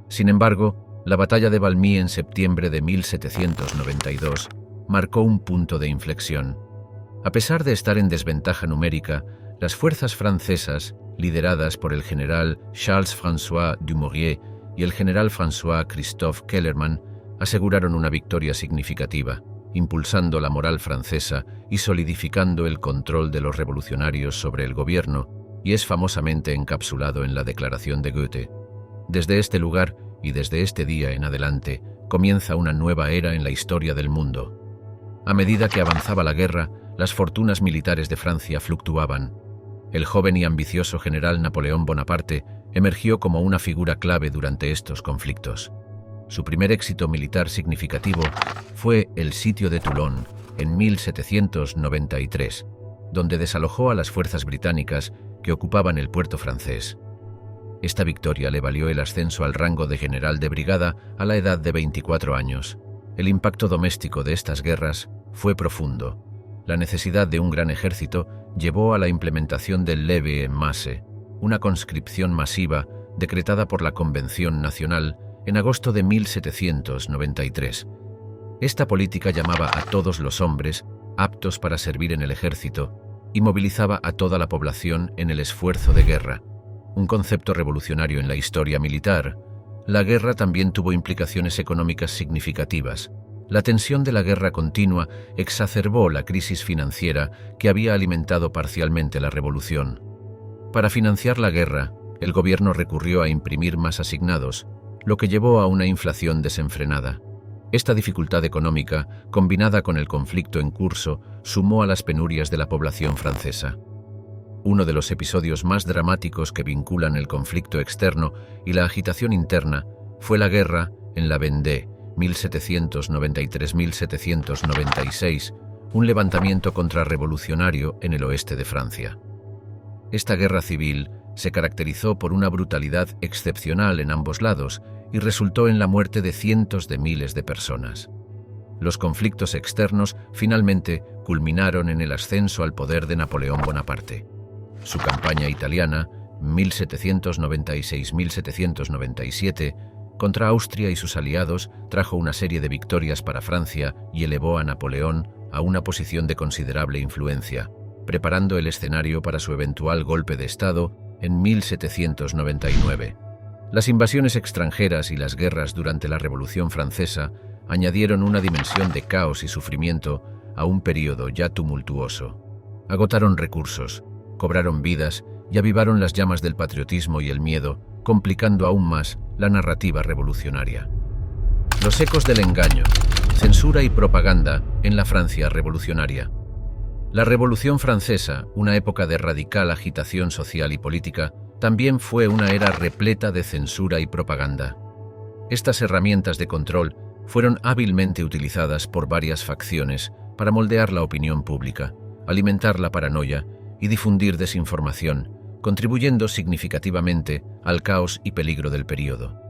Speaker 1: Sin embargo, la batalla de Valmy en septiembre de 1792 marcó un punto de inflexión. A pesar de estar en desventaja numérica, las fuerzas francesas, lideradas por el general Charles-François Dumouriez y el general François-Christophe Kellermann, aseguraron una victoria significativa, impulsando la moral francesa y solidificando el control de los revolucionarios sobre el gobierno, y es famosamente encapsulado en la Declaración de Goethe. Desde este lugar y desde este día en adelante comienza una nueva era en la historia del mundo. A medida que avanzaba la guerra, las fortunas militares de Francia fluctuaban. El joven y ambicioso general Napoleón Bonaparte emergió como una figura clave durante estos conflictos. Su primer éxito militar significativo fue el sitio de Toulon en 1793, donde desalojó a las fuerzas británicas que ocupaban el puerto francés. Esta victoria le valió el ascenso al rango de general de brigada a la edad de 24 años. el impacto doméstico de estas guerras fue profundo. La necesidad de un gran ejército llevó a la implementación del leve en masse, una conscripción masiva decretada por la Convención Nacional en agosto de 1793. Esta política llamaba a todos los hombres aptos para servir en el ejército y movilizaba a toda la población en el esfuerzo de guerra, un concepto revolucionario en la historia militar. La guerra también tuvo implicaciones económicas significativas. La tensión de la guerra continua exacerbó la crisis financiera que había alimentado parcialmente la revolución. Para financiar la guerra, el gobierno recurrió a imprimir más asignados, lo que llevó a una inflación desenfrenada. Esta dificultad económica, combinada con el conflicto en curso, sumó a las penurias de la población francesa. Uno de los episodios más dramáticos que vinculan el conflicto externo y la agitación interna fue la guerra en la Vendée, 1793-1796, un levantamiento contrarrevolucionario en el oeste de Francia. Esta guerra civil se caracterizó por una brutalidad excepcional en ambos lados y resultó en la muerte de cientos de miles de personas. Los conflictos externos finalmente culminaron en el ascenso al poder de Napoleón Bonaparte. Su campaña italiana, 1796-1797, contra Austria y sus aliados trajo una serie de victorias para Francia y elevó a Napoleón a una posición de considerable influencia, preparando el escenario para su eventual golpe de Estado en 1799. Las invasiones extranjeras y las guerras durante la Revolución Francesa añadieron una dimensión de caos y sufrimiento a un periodo ya tumultuoso. Agotaron recursos, cobraron vidas y avivaron las llamas del patriotismo y el miedo, complicando aún más la narrativa revolucionaria. Los ecos del engaño, censura y propaganda en la Francia revolucionaria. La Revolución Francesa, una época de radical agitación social y política, también fue una era repleta de censura y propaganda. Estas herramientas de control fueron hábilmente utilizadas por varias facciones para moldear la opinión pública, alimentar la paranoia y difundir desinformación, contribuyendo significativamente al caos y peligro del período.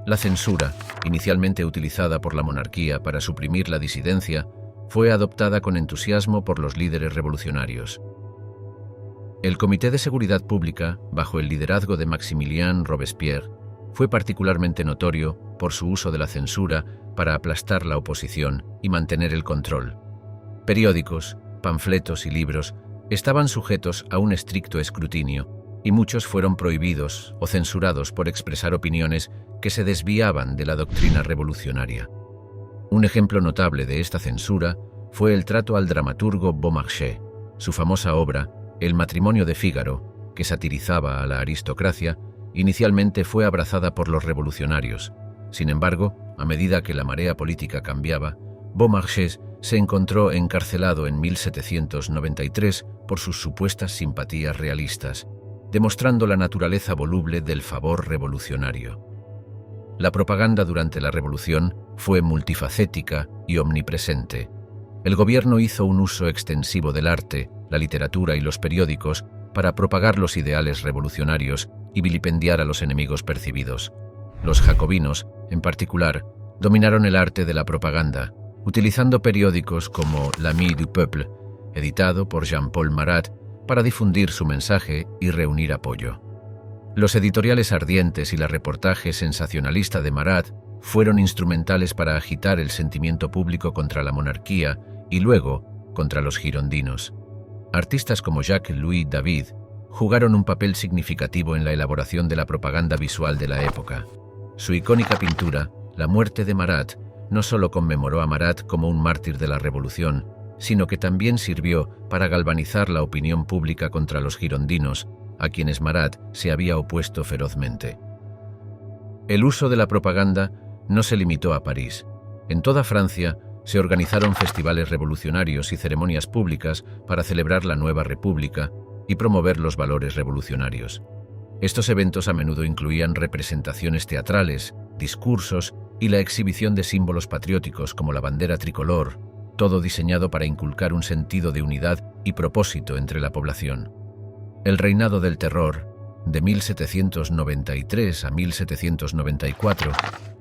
Speaker 1: La censura, inicialmente utilizada por la monarquía para suprimir la disidencia, fue adoptada con entusiasmo por los líderes revolucionarios. El Comité de Seguridad Pública, bajo el liderazgo de Maximilien Robespierre, fue particularmente notorio por su uso de la censura para aplastar la oposición y mantener el control. Periódicos, panfletos y libros estaban sujetos a un estricto escrutinio, y muchos fueron prohibidos o censurados por expresar opiniones que se desviaban de la doctrina revolucionaria. Un ejemplo notable de esta censura fue el trato al dramaturgo Beaumarchais. Su famosa obra, El matrimonio de Fígaro, que satirizaba a la aristocracia, inicialmente fue abrazada por los revolucionarios. Sin embargo, a medida que la marea política cambiaba, Beaumarchais se encontró encarcelado en 1793 por sus supuestas simpatías realistas, demostrando la naturaleza voluble del favor revolucionario. La propaganda durante la Revolución fue multifacética y omnipresente. El gobierno hizo un uso extensivo del arte, la literatura y los periódicos para propagar los ideales revolucionarios y vilipendiar a los enemigos percibidos. Los jacobinos, en particular, dominaron el arte de la propaganda, utilizando periódicos como L'Ami du Peuple, editado por Jean-Paul Marat, para difundir su mensaje y reunir apoyo. Los editoriales ardientes y la reportaje sensacionalista de Marat fueron instrumentales para agitar el sentimiento público contra la monarquía y luego contra los girondinos. Artistas como Jacques-Louis David jugaron un papel significativo en la elaboración de la propaganda visual de la época. Su icónica pintura, La muerte de Marat, no solo conmemoró a Marat como un mártir de la Revolución, sino que también sirvió para galvanizar la opinión pública contra los girondinos, a quienes Marat se había opuesto ferozmente. El uso de la propaganda no se limitó a París. En toda Francia se organizaron festivales revolucionarios y ceremonias públicas para celebrar la nueva república y promover los valores revolucionarios. Estos eventos a menudo incluían representaciones teatrales, discursos y la exhibición de símbolos patrióticos como la bandera tricolor, todo diseñado para inculcar un sentido de unidad y propósito entre la población. El reinado del terror, de 1793 a 1794,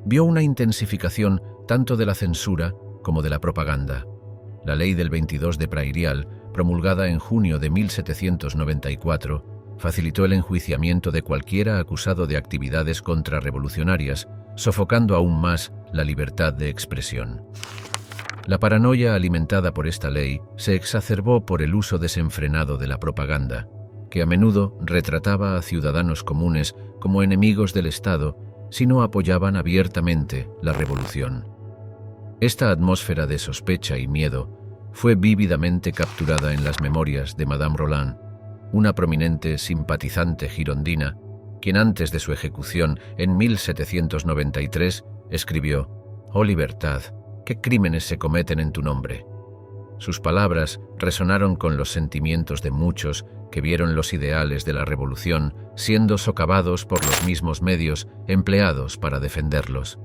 Speaker 1: vio una intensificación tanto de la censura como de la propaganda. La ley del 22 de Prairial, promulgada en junio de 1794, facilitó el enjuiciamiento de cualquiera acusado de actividades contrarrevolucionarias, sofocando aún más la libertad de expresión. La paranoia alimentada por esta ley se exacerbó por el uso desenfrenado de la propaganda, que a menudo retrataba a ciudadanos comunes como enemigos del Estado si no apoyaban abiertamente la revolución. Esta atmósfera de sospecha y miedo fue vívidamente capturada en las memorias de Madame Roland, una prominente simpatizante girondina, quien antes de su ejecución en 1793 escribió: «Oh libertad, ¿qué crímenes se cometen en tu nombre?». Sus palabras resonaron con los sentimientos de muchos que vieron los ideales de la revolución siendo socavados por los mismos medios empleados para defenderlos.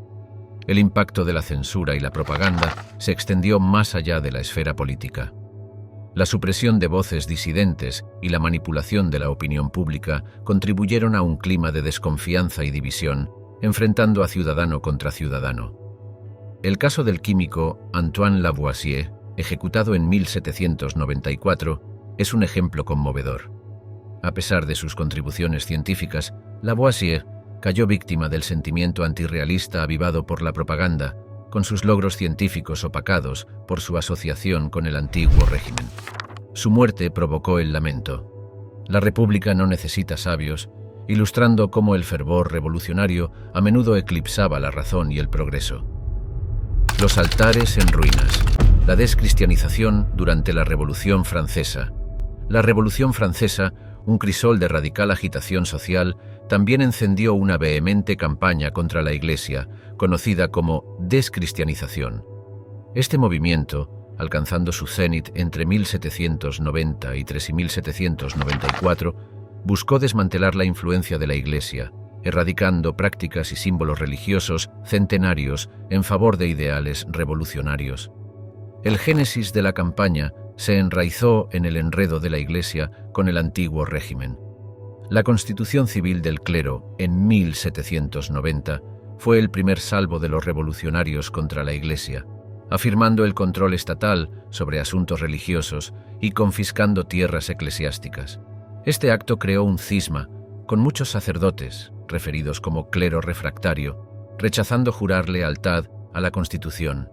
Speaker 1: El impacto de la censura y la propaganda se extendió más allá de la esfera política. La supresión de voces disidentes y la manipulación de la opinión pública contribuyeron a un clima de desconfianza y división, enfrentando a ciudadano contra ciudadano. El caso del químico Antoine Lavoisier, ejecutado en 1794, es un ejemplo conmovedor. A pesar de sus contribuciones científicas, Lavoisier cayó víctima del sentimiento antirrealista avivado por la propaganda, con sus logros científicos opacados por su asociación con el antiguo régimen. Su muerte provocó el lamento. La República no necesita sabios, ilustrando cómo el fervor revolucionario a menudo eclipsaba la razón y el progreso. Los altares en ruinas. La descristianización durante la Revolución Francesa. La Revolución Francesa, un crisol de radical agitación social, también encendió una vehemente campaña contra la Iglesia, conocida como descristianización. Este movimiento, alcanzando su cenit entre 1793 y 1794, buscó desmantelar la influencia de la Iglesia, erradicando prácticas y símbolos religiosos centenarios en favor de ideales revolucionarios. El génesis de la campaña se enraizó en el enredo de la Iglesia con el antiguo régimen. La Constitución Civil del Clero, en 1790, fue el primer salvo de los revolucionarios contra la Iglesia, afirmando el control estatal sobre asuntos religiosos y confiscando tierras eclesiásticas. Este acto creó un cisma, con muchos sacerdotes, referidos como clero refractario, rechazando jurar lealtad a la Constitución.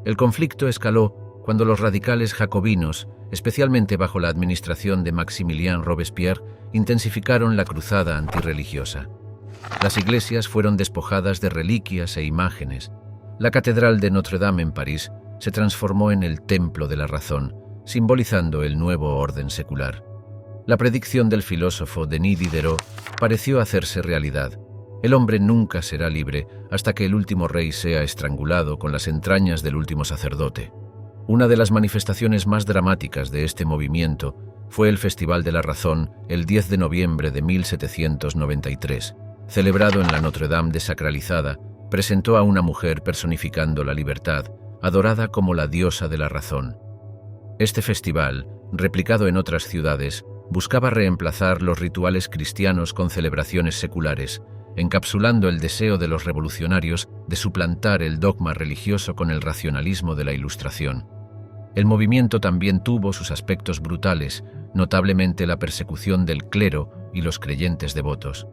Speaker 1: El conflicto escaló cuando los radicales jacobinos, especialmente bajo la administración de Maximilien Robespierre, intensificaron la cruzada antirreligiosa. Las iglesias fueron despojadas de reliquias e imágenes. La Catedral de Notre-Dame en París se transformó en el templo de la razón, simbolizando el nuevo orden secular. La predicción del filósofo Denis Diderot pareció hacerse realidad. El hombre nunca será libre hasta que el último rey sea estrangulado con las entrañas del último sacerdote. Una de las manifestaciones más dramáticas de este movimiento fue el Festival de la Razón el 10 de noviembre de 1793, celebrado en la Notre-Dame desacralizada, presentó a una mujer personificando la libertad, adorada como la diosa de la razón. Este festival, replicado en otras ciudades, buscaba reemplazar los rituales cristianos con celebraciones seculares, encapsulando el deseo de los revolucionarios de suplantar el dogma religioso con el racionalismo de la Ilustración. El movimiento también tuvo sus aspectos brutales, notablemente la persecución del clero y los creyentes devotos.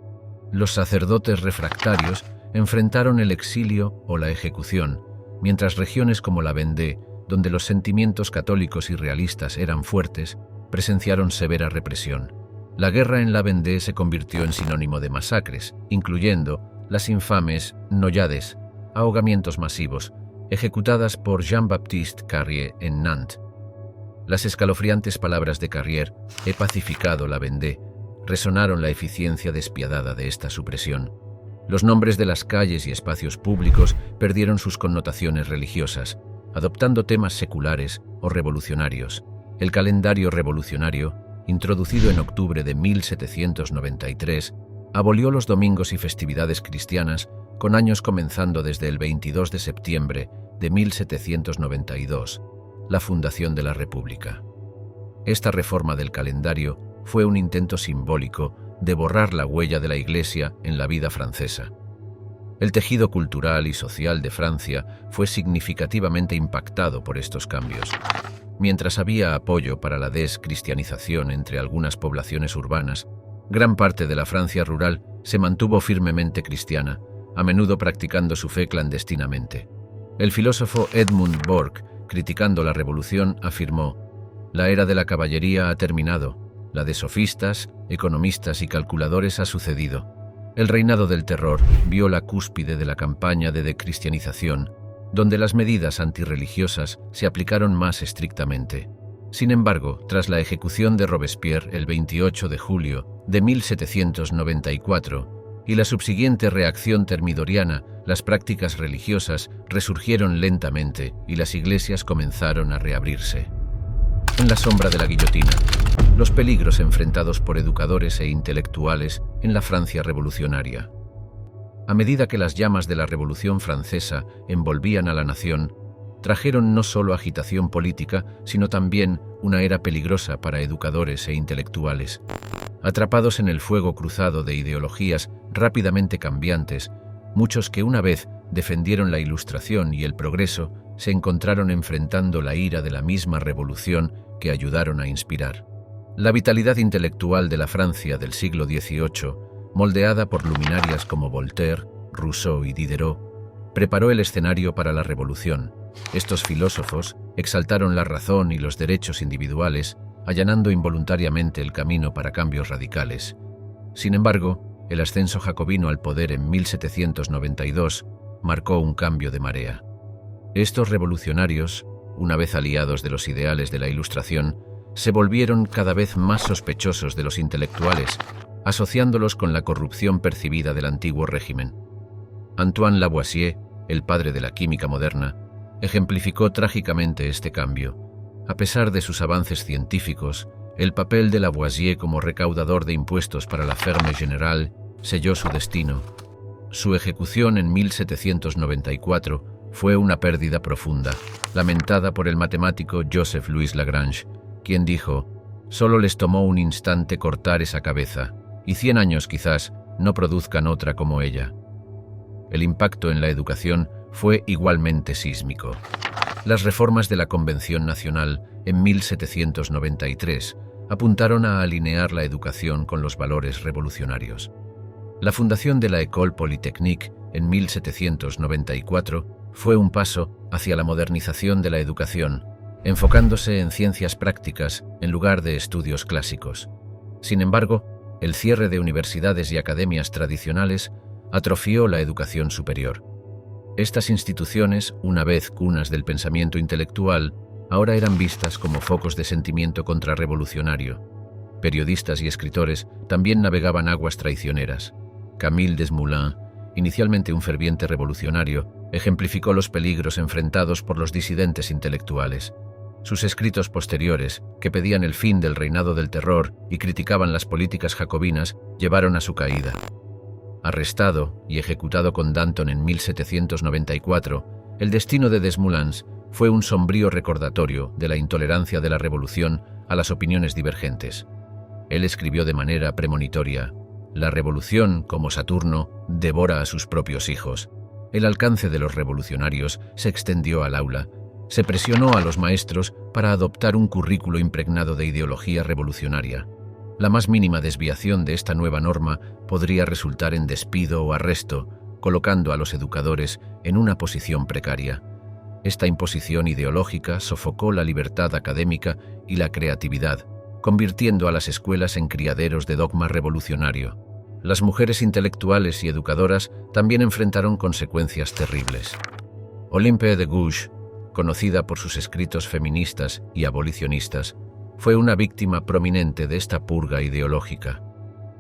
Speaker 1: Los sacerdotes refractarios enfrentaron el exilio o la ejecución, mientras regiones como la Vendée, donde los sentimientos católicos y realistas eran fuertes, presenciaron severa represión. La guerra en la Vendée se convirtió en sinónimo de masacres, incluyendo las infames noyades, ahogamientos masivos, ejecutadas por Jean-Baptiste Carrier en Nantes. Las escalofriantes palabras de Carrier, «He pacificado la Vendée», resonaron la eficiencia despiadada de esta supresión. Los nombres de las calles y espacios públicos perdieron sus connotaciones religiosas, adoptando temas seculares o revolucionarios. El calendario revolucionario, introducido en octubre de 1793, abolió los domingos y festividades cristianas, con años comenzando desde el 22 de septiembre de 1792, la fundación de la República. Esta reforma del calendario fue un intento simbólico de borrar la huella de la Iglesia en la vida francesa. El tejido cultural y social de Francia fue significativamente impactado por estos cambios. Mientras había apoyo para la descristianización entre algunas poblaciones urbanas, gran parte de la Francia rural se mantuvo firmemente cristiana, a menudo practicando su fe clandestinamente. El filósofo Edmund Burke, criticando la revolución, afirmó: «La era de la caballería ha terminado, la de sofistas, economistas y calculadores ha sucedido». El reinado del terror vio la cúspide de la campaña de decristianización, donde las medidas antirreligiosas se aplicaron más estrictamente. Sin embargo, tras la ejecución de Robespierre el 28 de julio de 1794 y la subsiguiente reacción termidoriana, las prácticas religiosas resurgieron lentamente y las iglesias comenzaron a reabrirse. En la sombra de la guillotina, los peligros enfrentados por educadores e intelectuales en la Francia revolucionaria. A medida que las llamas de la Revolución Francesa envolvían a la nación, trajeron no solo agitación política, sino también una era peligrosa para educadores e intelectuales. Atrapados en el fuego cruzado de ideologías rápidamente cambiantes, muchos que una vez defendieron la Ilustración y el progreso se encontraron enfrentando la ira de la misma revolución que ayudaron a inspirar. La vitalidad intelectual de la Francia del siglo XVIII, moldeada por luminarias como Voltaire, Rousseau y Diderot, preparó el escenario para la revolución. Estos filósofos exaltaron la razón y los derechos individuales, allanando involuntariamente el camino para cambios radicales. Sin embargo, el ascenso jacobino al poder en 1792 marcó un cambio de marea. Estos revolucionarios, una vez aliados de los ideales de la Ilustración, se volvieron cada vez más sospechosos de los intelectuales, asociándolos con la corrupción percibida del antiguo régimen. Antoine Lavoisier, el padre de la química moderna, ejemplificó trágicamente este cambio. A pesar de sus avances científicos, el papel de Lavoisier como recaudador de impuestos para la Ferme Générale selló su destino. Su ejecución en 1794 fue una pérdida profunda, lamentada por el matemático Joseph Louis Lagrange, quien dijo: «Solo les tomó un instante cortar esa cabeza, y 100 años quizás no produzcan otra como ella». El impacto en la educación fue igualmente sísmico. Las reformas de la Convención Nacional en 1793 apuntaron a alinear la educación con los valores revolucionarios. La fundación de la École Polytechnique en 1794 fue un paso hacia la modernización de la educación, enfocándose en ciencias prácticas en lugar de estudios clásicos. Sin embargo, el cierre de universidades y academias tradicionales atrofió la educación superior. Estas instituciones, una vez cunas del pensamiento intelectual, ahora eran vistas como focos de sentimiento contrarrevolucionario. Periodistas y escritores también navegaban aguas traicioneras. Camille Desmoulins, inicialmente un ferviente revolucionario, ejemplificó los peligros enfrentados por los disidentes intelectuales. Sus escritos posteriores, que pedían el fin del reinado del terror y criticaban las políticas jacobinas, llevaron a su caída. Arrestado y ejecutado con Danton en 1794, el destino de Desmoulins fue un sombrío recordatorio de la intolerancia de la revolución a las opiniones divergentes. Él escribió de manera premonitoria: «La revolución, como Saturno, devora a sus propios hijos». El alcance de los revolucionarios se extendió al aula. Se presionó a los maestros para adoptar un currículo impregnado de ideología revolucionaria. La más mínima desviación de esta nueva norma podría resultar en despido o arresto, colocando a los educadores en una posición precaria. Esta imposición ideológica sofocó la libertad académica y la creatividad, convirtiendo a las escuelas en criaderos de dogma revolucionario. Las mujeres intelectuales y educadoras también enfrentaron consecuencias terribles. Olympe de Gouges, conocida por sus escritos feministas y abolicionistas, fue una víctima prominente de esta purga ideológica.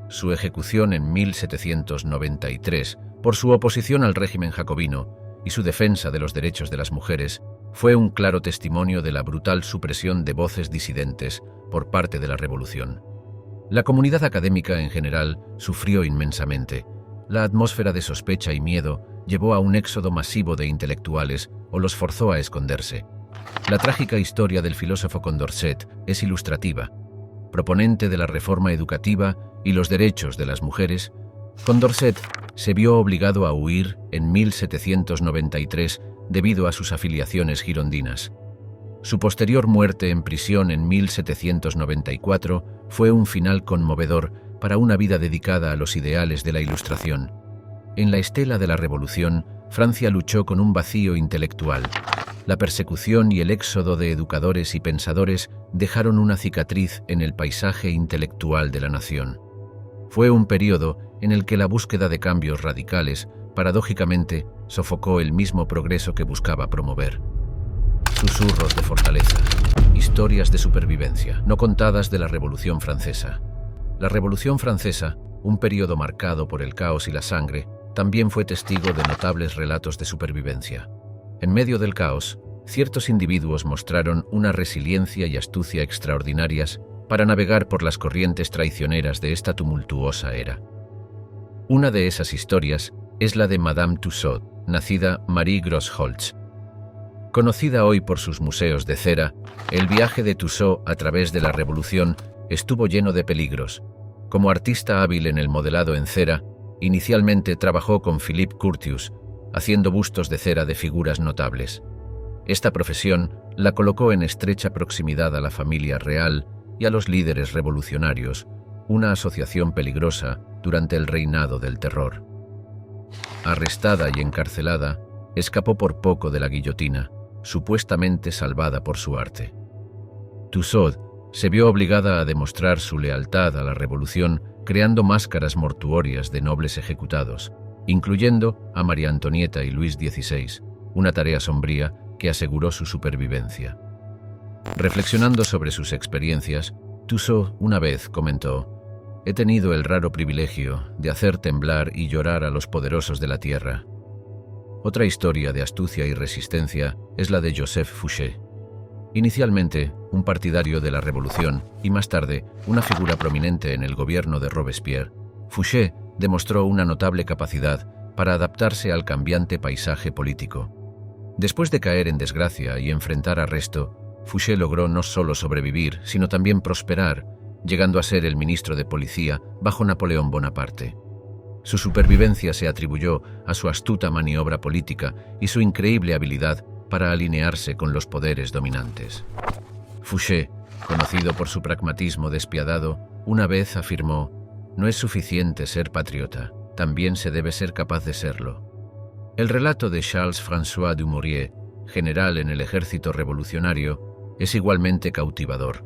Speaker 1: Su ejecución en 1793, por su oposición al régimen jacobino y su defensa de los derechos de las mujeres, fue un claro testimonio de la brutal supresión de voces disidentes por parte de la revolución. La comunidad académica en general sufrió inmensamente. La atmósfera de sospecha y miedo llevó a un éxodo masivo de intelectuales o los forzó a esconderse. La trágica historia del filósofo Condorcet es ilustrativa. Proponente de la reforma educativa y los derechos de las mujeres, Condorcet se vio obligado a huir en 1793 debido a sus afiliaciones girondinas. Su posterior muerte en prisión en 1794 fue un final conmovedor para una vida dedicada a los ideales de la Ilustración. En la estela de la Revolución, Francia luchó con un vacío intelectual. La persecución y el éxodo de educadores y pensadores dejaron una cicatriz en el paisaje intelectual de la nación. Fue un período en el que la búsqueda de cambios radicales, paradójicamente, sofocó el mismo progreso que buscaba promover. Susurros de fortaleza, historias de supervivencia, no contadas de la Revolución Francesa. La Revolución Francesa, un período marcado por el caos y la sangre, también fue testigo de notables relatos de supervivencia. En medio del caos, ciertos individuos mostraron una resiliencia y astucia extraordinarias para navegar por las corrientes traicioneras de esta tumultuosa era. Una de esas historias es la de Madame Tussaud, nacida Marie Grosholz. Conocida hoy por sus museos de cera, el viaje de Tussaud a través de la Revolución estuvo lleno de peligros. Como artista hábil en el modelado en cera, inicialmente trabajó con Philippe Curtius, haciendo bustos de cera de figuras notables. Esta profesión la colocó en estrecha proximidad a la familia real y a los líderes revolucionarios, una asociación peligrosa durante el reinado del terror. Arrestada y encarcelada, escapó por poco de la guillotina, supuestamente salvada por su arte. Tussaud se vio obligada a demostrar su lealtad a la revolución creando máscaras mortuorias de nobles ejecutados, incluyendo a María Antonieta y Luis XVI, una tarea sombría que aseguró su supervivencia. Reflexionando sobre sus experiencias, Tussaud una vez comentó: «He tenido el raro privilegio de hacer temblar y llorar a los poderosos de la tierra». Otra historia de astucia y resistencia es la de Joseph Fouché. Inicialmente, un partidario de la Revolución y más tarde, una figura prominente en el gobierno de Robespierre, Fouché demostró una notable capacidad para adaptarse al cambiante paisaje político. Después de caer en desgracia y enfrentar arresto, Fouché logró no solo sobrevivir, sino también prosperar, llegando a ser el ministro de Policía bajo Napoleón Bonaparte. Su supervivencia se atribuyó a su astuta maniobra política y su increíble habilidad para alinearse con los poderes dominantes. Fouché, conocido por su pragmatismo despiadado, una vez afirmó: «No es suficiente ser patriota, también se debe ser capaz de serlo». El relato de Charles-François Dumouriez, general en el ejército revolucionario, es igualmente cautivador.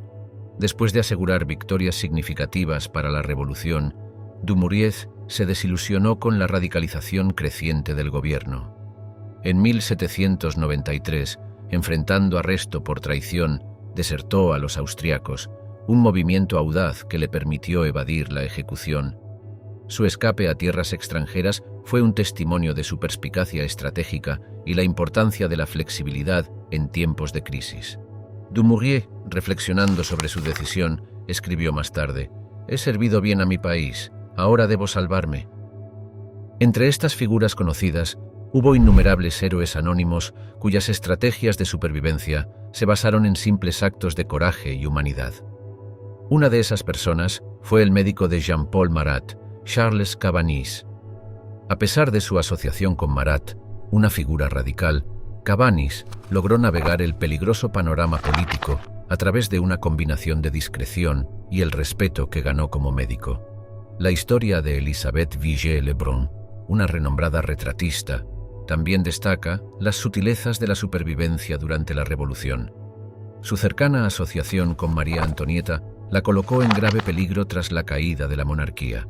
Speaker 1: Después de asegurar victorias significativas para la revolución, Dumouriez se desilusionó con la radicalización creciente del gobierno. En 1793, enfrentando arresto por traición, desertó a los austriacos, un movimiento audaz que le permitió evadir la ejecución. Su escape a tierras extranjeras fue un testimonio de su perspicacia estratégica y la importancia de la flexibilidad en tiempos de crisis. Dumouriez, reflexionando sobre su decisión, escribió más tarde: «He servido bien a mi país, ahora debo salvarme». Entre estas figuras conocidas, hubo innumerables héroes anónimos cuyas estrategias de supervivencia se basaron en simples actos de coraje y humanidad. Una de esas personas fue el médico de Jean-Paul Marat, Charles Cabanis. A pesar de su asociación con Marat, una figura radical, Cabanis logró navegar el peligroso panorama político a través de una combinación de discreción y el respeto que ganó como médico. La historia de Elisabeth Vigée-Lebrun, una renombrada retratista, también destaca las sutilezas de la supervivencia durante la Revolución. Su cercana asociación con María Antonieta la colocó en grave peligro tras la caída de la monarquía.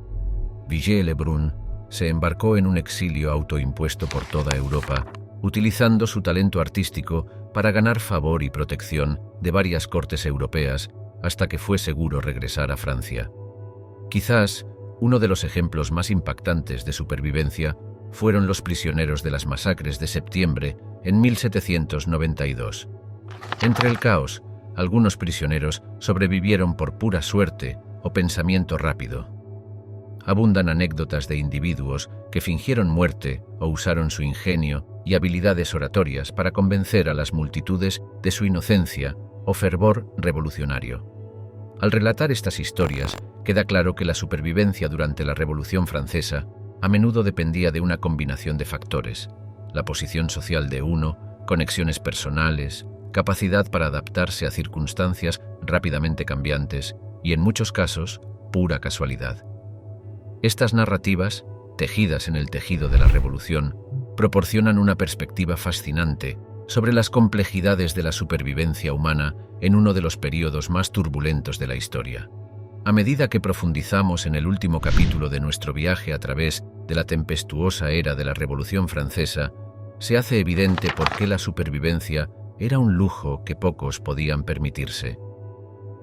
Speaker 1: Vigée-Lebrun se embarcó en un exilio autoimpuesto por toda Europa, utilizando su talento artístico para ganar favor y protección de varias cortes europeas hasta que fue seguro regresar a Francia. Quizás uno de los ejemplos más impactantes de supervivencia fueron los prisioneros de las masacres de septiembre en 1792. Entre el caos, algunos prisioneros sobrevivieron por pura suerte o pensamiento rápido. Abundan anécdotas de individuos que fingieron muerte o usaron su ingenio y habilidades oratorias para convencer a las multitudes de su inocencia o fervor revolucionario. Al relatar estas historias, queda claro que la supervivencia durante la Revolución Francesa a menudo dependía de una combinación de factores: la posición social de uno, conexiones personales, capacidad para adaptarse a circunstancias rápidamente cambiantes y, en muchos casos, pura casualidad. Estas narrativas, tejidas en el tejido de la Revolución, proporcionan una perspectiva fascinante sobre las complejidades de la supervivencia humana en uno de los períodos más turbulentos de la historia. A medida que profundizamos en el último capítulo de nuestro viaje a través de la tempestuosa era de la Revolución Francesa, se hace evidente por qué la supervivencia era un lujo que pocos podían permitirse.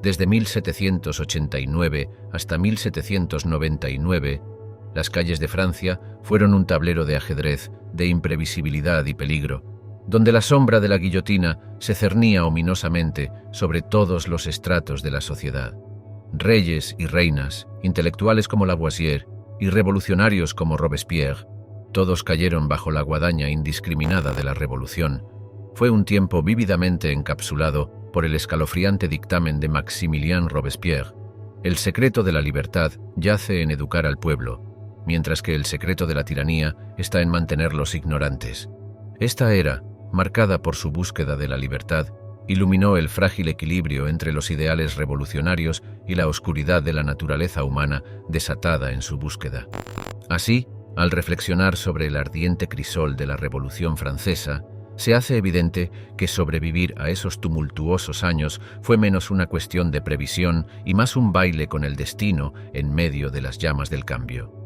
Speaker 1: Desde 1789 hasta 1799, las calles de Francia fueron un tablero de ajedrez de imprevisibilidad y peligro, donde la sombra de la guillotina se cernía ominosamente sobre todos los estratos de la sociedad. Reyes y reinas, intelectuales como Lavoisier y revolucionarios como Robespierre, todos cayeron bajo la guadaña indiscriminada de la revolución. Fue un tiempo vívidamente encapsulado por el escalofriante dictamen de Maximilien Robespierre: el secreto de la libertad yace en educar al pueblo, mientras que el secreto de la tiranía está en mantenerlos ignorantes. Esta era, marcada por su búsqueda de la libertad, iluminó el frágil equilibrio entre los ideales revolucionarios y la oscuridad de la naturaleza humana desatada en su búsqueda. Así, al reflexionar sobre el ardiente crisol de la Revolución Francesa, se hace evidente que sobrevivir a esos tumultuosos años fue menos una cuestión de previsión y más un baile con el destino en medio de las llamas del cambio.